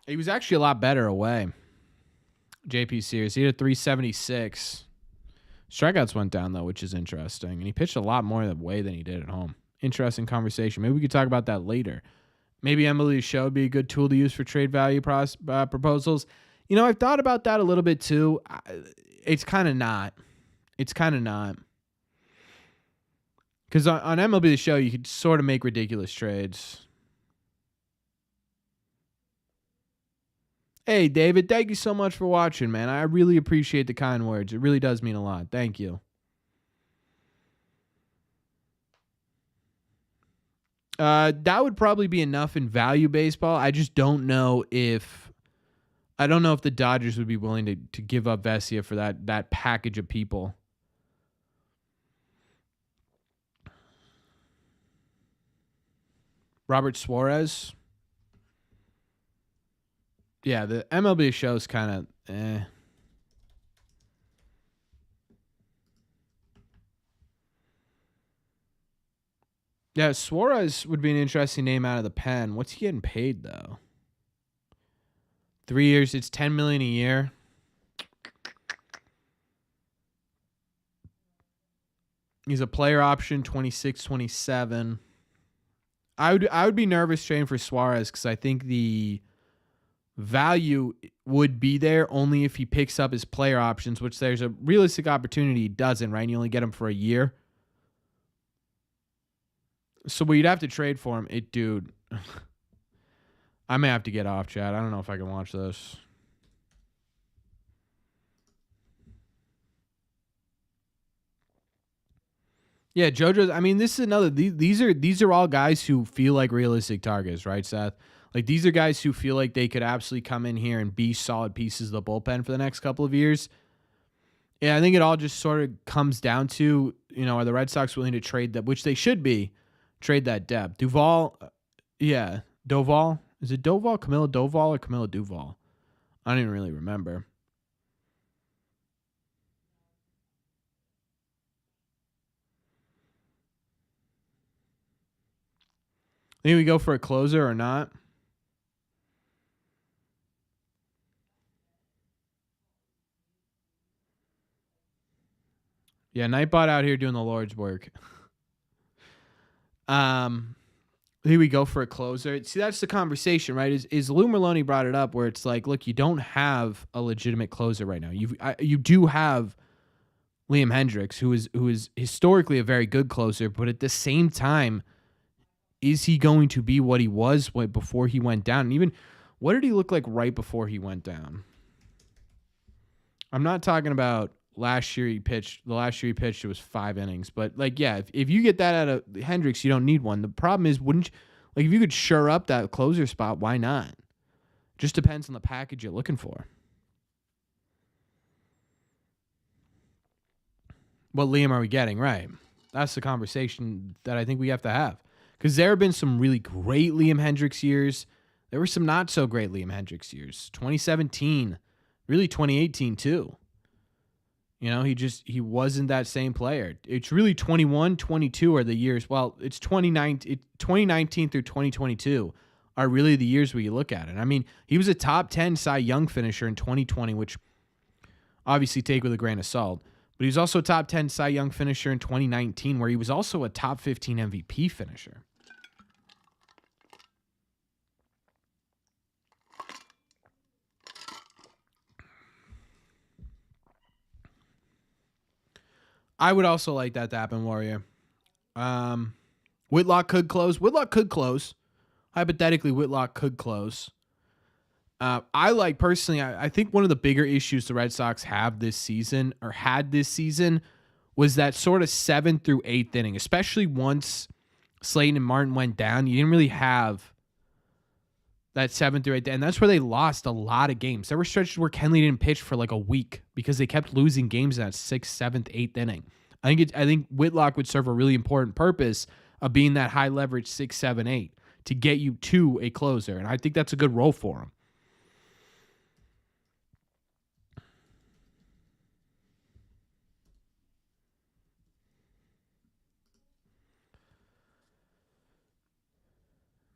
He was actually a lot better away. JP Sears. He had a 376. Strikeouts went down, though, which is interesting. And he pitched a lot more away than he did at home. Interesting conversation. Maybe we could talk about that later. Maybe Emily's show would be a good tool to use for trade value proposals. I've thought about that a little bit, too. It's kind of not. Because on MLB The Show, you could sort of make ridiculous trades. Hey, David, thank you so much for watching, man. I really appreciate the kind words. It really does mean a lot. Thank you. That would probably be enough in value baseball. I just don't know if the Dodgers would be willing to give up Vesia for that package of people. Robert Suarez. Yeah, the MLB show is kind of Yeah, Suarez would be an interesting name out of the pen. What's he getting paid, though? 3 years, it's $10 million a year. He's a player option, 26, 27. I would be nervous trading for Suarez because I think the value would be there only if he picks up his player options, which there's a realistic opportunity he doesn't, right? And you only get him for a year. So what you'd have to trade for him, dude. I may have to get off, chat. I don't know if I can watch this. Yeah, JoJo's. I mean, this is another. These are all guys who feel like realistic targets, right, Seth? Like these are guys who feel like they could absolutely come in here and be solid pieces of the bullpen for the next couple of years. Yeah, I think it all just sort of comes down to, are the Red Sox willing to trade that, which they should be, trade that depth. Duvall, yeah, Doval. Is it Doval, Camilo Doval, or Camilo Duval? I don't even really remember. Think we go for a closer or not? Yeah, Nightbot out here doing the Lord's work. Here we go for a closer. See, that's the conversation, right? Is Lou Merloni brought it up where it's like, look, you don't have a legitimate closer right now. You do have Liam Hendricks, who is historically a very good closer, but at the same time, is he going to be what he was before he went down? And even what did he look like right before he went down? I'm not talking about last year he pitched. The last year he pitched, it was 5 innings. But like, yeah, if you get that out of Hendricks, you don't need one. The problem is, wouldn't you, like if you could shore up that closer spot, why not? Just depends on the package you're looking for. What Liam are we getting? Right. That's the conversation that I think we have to have. Because there have been some really great Liam Hendricks years. There were some not so great Liam Hendricks years. 2017, really 2018 too. He wasn't that same player. It's really 21, 22 are the years. Well, it's 2019 through 2022 are really the years where you look at it. I mean, he was a top 10 Cy Young finisher in 2020, which obviously take with a grain of salt. But he was also a top 10 Cy Young finisher in 2019, where he was also a top 15 MVP finisher. I would also like that to happen, Warrior. Whitlock could close. Hypothetically, Whitlock could close. I like personally, I think one of the bigger issues the Red Sox have this season or had this season was that sort of 7th through 8th inning, especially once Slayton and Martin went down. You didn't really have that 7th through 8th, and that's where they lost a lot of games. There were stretches where Kenley didn't pitch for like a week because they kept losing games in that 6th, 7th, 8th inning. I think Whitlock would serve a really important purpose of being that high leverage 6, 7, 8 to get you to a closer, and I think that's a good role for him.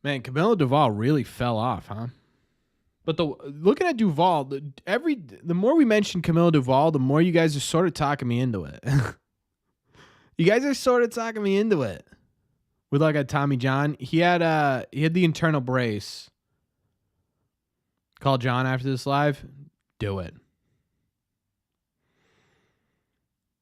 Man, Camilo Duvall really fell off, huh? But looking at Duvall, the more we mention Camilo Duvall, the more you guys are sort of talking me into it. You guys are sort of talking me into it. With like a Tommy John, he had the internal brace. Call John after this live. Do it.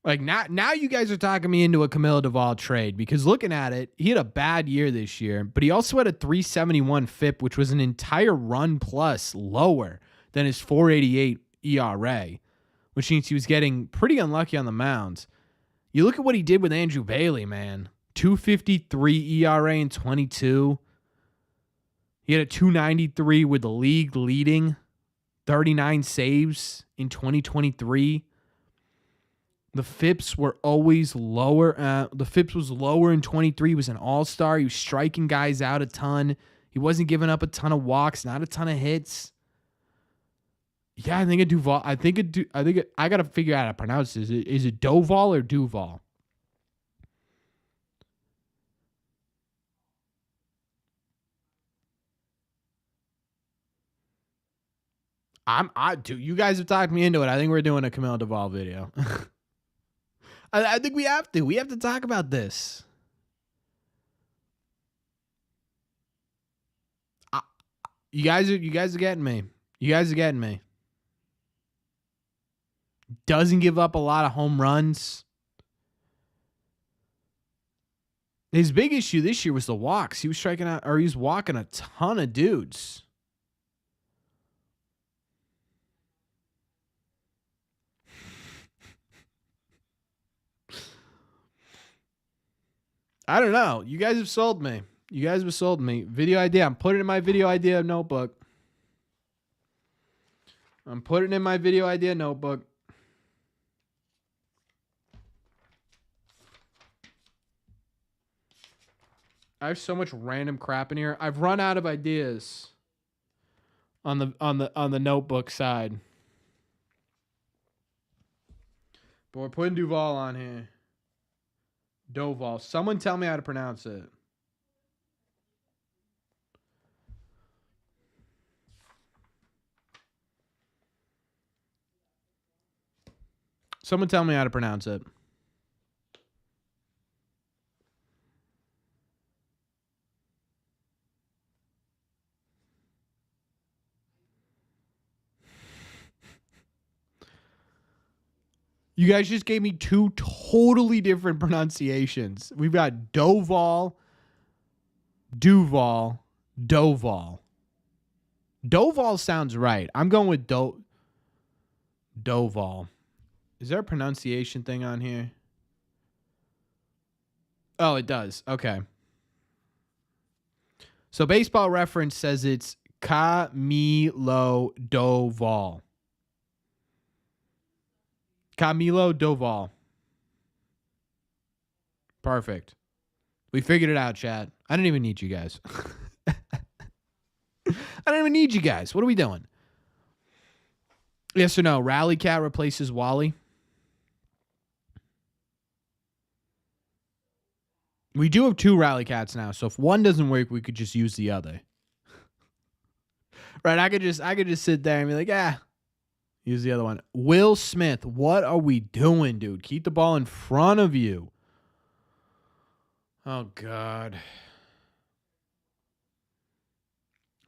Like now you guys are talking me into a Camilo Duvall trade because looking at it, he had a bad year this year, but he also had a 371 FIP, which was an entire run plus lower than his 488 ERA, which means he was getting pretty unlucky on the mound. You look at what he did with Andrew Bailey, man. 253 ERA in 22. He had a 293 with the league leading 39 saves in 2023. The FIPS were always lower. The FIPS was lower in 23. He was an all-star. He was striking guys out a ton. He wasn't giving up a ton of walks, not a ton of hits. Yeah, I think Duval. I got to figure out how to pronounce this. Is it Doval or Duval? You guys have talked me into it. I think we're doing a Camilo Duvall video. I think we have to. We have to talk about this. You guys are getting me. You guys are getting me. Doesn't give up a lot of home runs. His big issue this year was the walks. He was striking out, or he was walking a ton of dudes. I don't know. You guys have sold me. You guys have sold me. Video idea. I'm putting it in my video idea notebook. I'm putting it in my video idea notebook. I have so much random crap in here. I've run out of ideas on the notebook side. But we're putting Duval on here. Doval. Someone tell me how to pronounce it. Someone tell me how to pronounce it. You guys just gave me two totally different pronunciations. We've got Doval, Duval, Doval. Doval sounds right. I'm going with Doval. Is there a pronunciation thing on here? Oh, it does. Okay. So Baseball Reference says it's Camilo Doval. Camilo Doval. Perfect. We figured it out, Chad. I didn't even need you guys. I don't even need you guys. What are we doing? Yes or no? Rally Cat replaces Wally. We do have two Rally Cats now, so if one doesn't work, we could just use the other. Right? I could just sit there and be like, use the other one. Will Smith, what are we doing, dude? Keep the ball in front of you. Oh, God.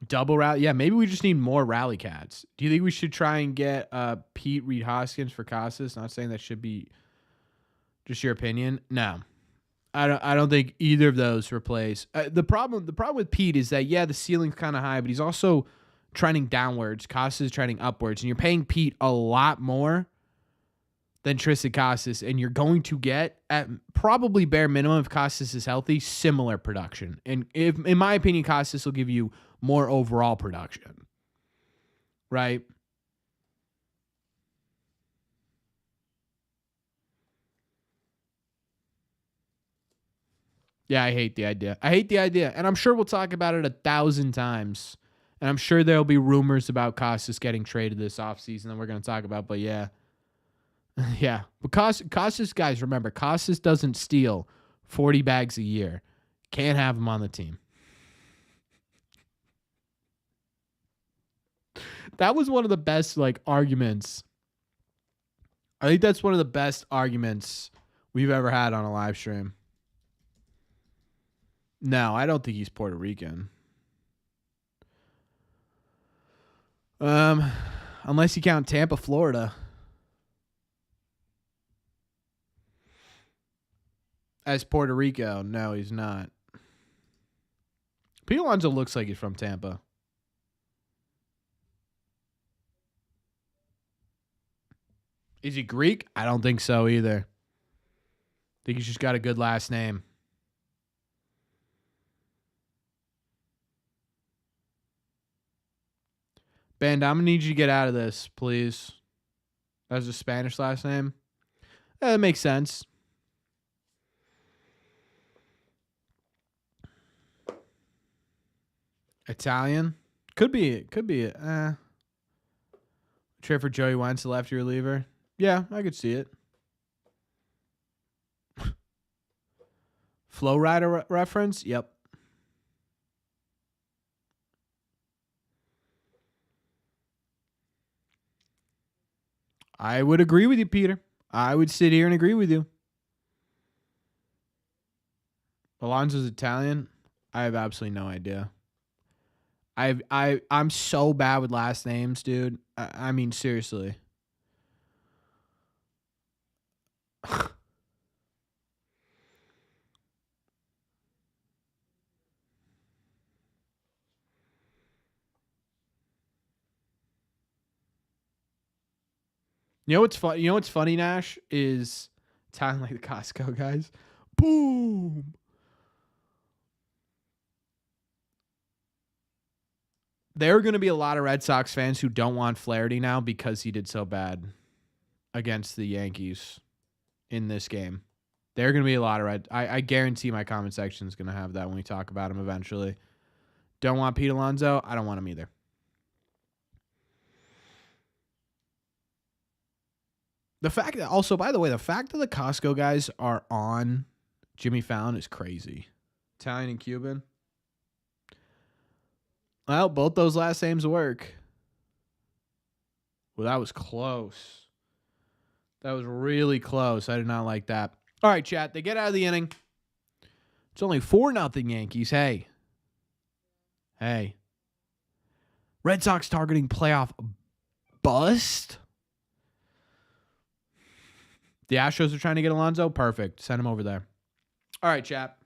Double rally. Yeah, maybe we just need more Rally Cats. Do you think we should try and get Pete Reed Hoskins for Casas? Not saying that should be just your opinion. No. I don't think either of those replace. The problem with Pete is that, the ceiling's kind of high, but he's also trending downwards. Casas is trending upwards, and you're paying Pete a lot more than Tristan Casas, and you're going to get, at probably bare minimum, if Casas is healthy, similar production. And if, in my opinion, Casas will give you more overall production, right? Yeah, I hate the idea. And I'm sure we'll talk about it 1,000 times. And I'm sure there'll be rumors about Casas getting traded this offseason that we're going to talk about. But yeah. Yeah. But Casas, guys, remember, Casas doesn't steal 40 bags a year. Can't have him on the team. That was one of the best, arguments. I think that's one of the best arguments we've ever had on a live stream. No, I don't think he's Puerto Rican. Unless you count Tampa, Florida. As Puerto Rico. No, he's not. Pete Alonso looks like he's from Tampa. Is he Greek? I don't think so either. I think he's just got a good last name. Band, I'm going to need you to get out of this, please. That's a Spanish last name. That makes sense. Italian? Could be. Trade for Joey Wentz, a lefty reliever. Yeah, I could see it. Flow Rider reference? Yep. I would agree with you, Peter. I would sit here and agree with you. Alonso's Italian? I have absolutely no idea. I'm so bad with last names, dude. I mean, seriously. You know what's fun? You know what's funny, Nash, is talking like the Costco guys. Boom. there are going to be a lot of Red Sox fans who don't want Flaherty now because he did so bad against the Yankees in this game. There are going to be a lot of I guarantee my comment section is going to have that when we talk about him eventually. Don't want Pete Alonso. I don't want him either. The fact that also, by the way, the fact that the Costco guys are on Jimmy Fallon is crazy. Italian and Cuban. Well, both those last names work. Well, that was close. That was really close. I did not like that. All right, chat. They get out of the inning. It's only 4-0 Yankees. Hey. Red Sox targeting playoff bust. The Astros are trying to get Alonso. Perfect. Send him over there. All right, chat.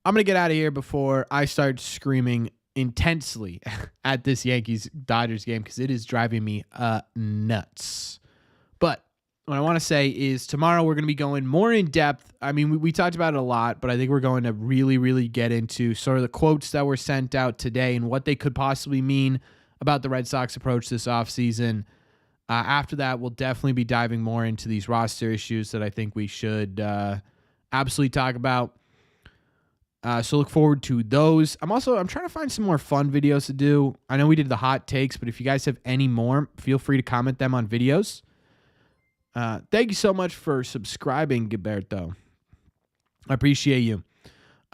I'm going to get out of here before I start screaming intensely at this Yankees-Dodgers game because it is driving me nuts. But what I want to say is tomorrow we're going to be going more in depth. I mean, we talked about it a lot, but I think we're going to really, really get into sort of the quotes that were sent out today and what they could possibly mean about the Red Sox approach this offseason. After that, we'll definitely be diving more into these roster issues that I think we should absolutely talk about. So look forward to those. I'm trying to find some more fun videos to do. I know we did the hot takes, but if you guys have any more, feel free to comment them on videos. Thank you so much for subscribing, Gilberto. I appreciate you.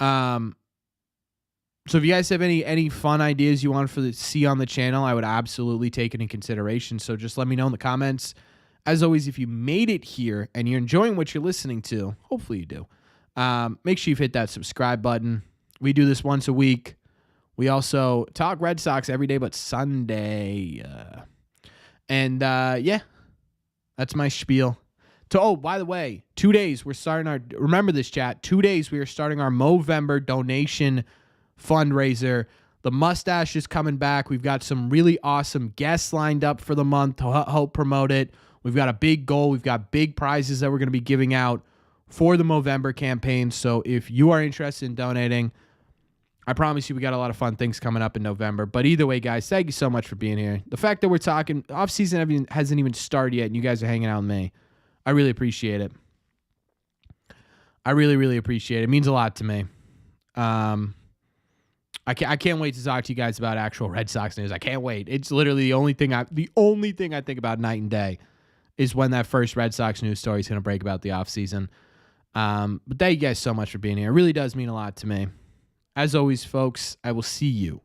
So if you guys have any fun ideas you want to see on the channel, I would absolutely take it in consideration. So just let me know in the comments. As always, if you made it here and you're enjoying what you're listening to, hopefully you do. Make sure you've hit that subscribe button. We do this once a week. We also talk Red Sox every day but Sunday. Yeah, that's my spiel. By the way, 2 days we're starting remember this, chat, 2 days we are starting our Movember donation fundraiser. The mustache is coming back. We've got some really awesome guests lined up for the month to help promote it. We've got a big goal. We've got big prizes that we're going to be giving out for the Movember campaign. So if you are interested in donating, I promise you we got a lot of fun things coming up in November. But either way, guys, thank you so much for being here. The fact that we're talking offseason hasn't even started yet and you guys are hanging out with me, I really appreciate it. I really, really appreciate it. It means a lot to me. I can't wait to talk to you guys about actual Red Sox news. I can't wait. It's literally the only thing I think about night and day is when that first Red Sox news story is going to break about the offseason. But thank you guys so much for being here. It really does mean a lot to me. As always, folks, I will see you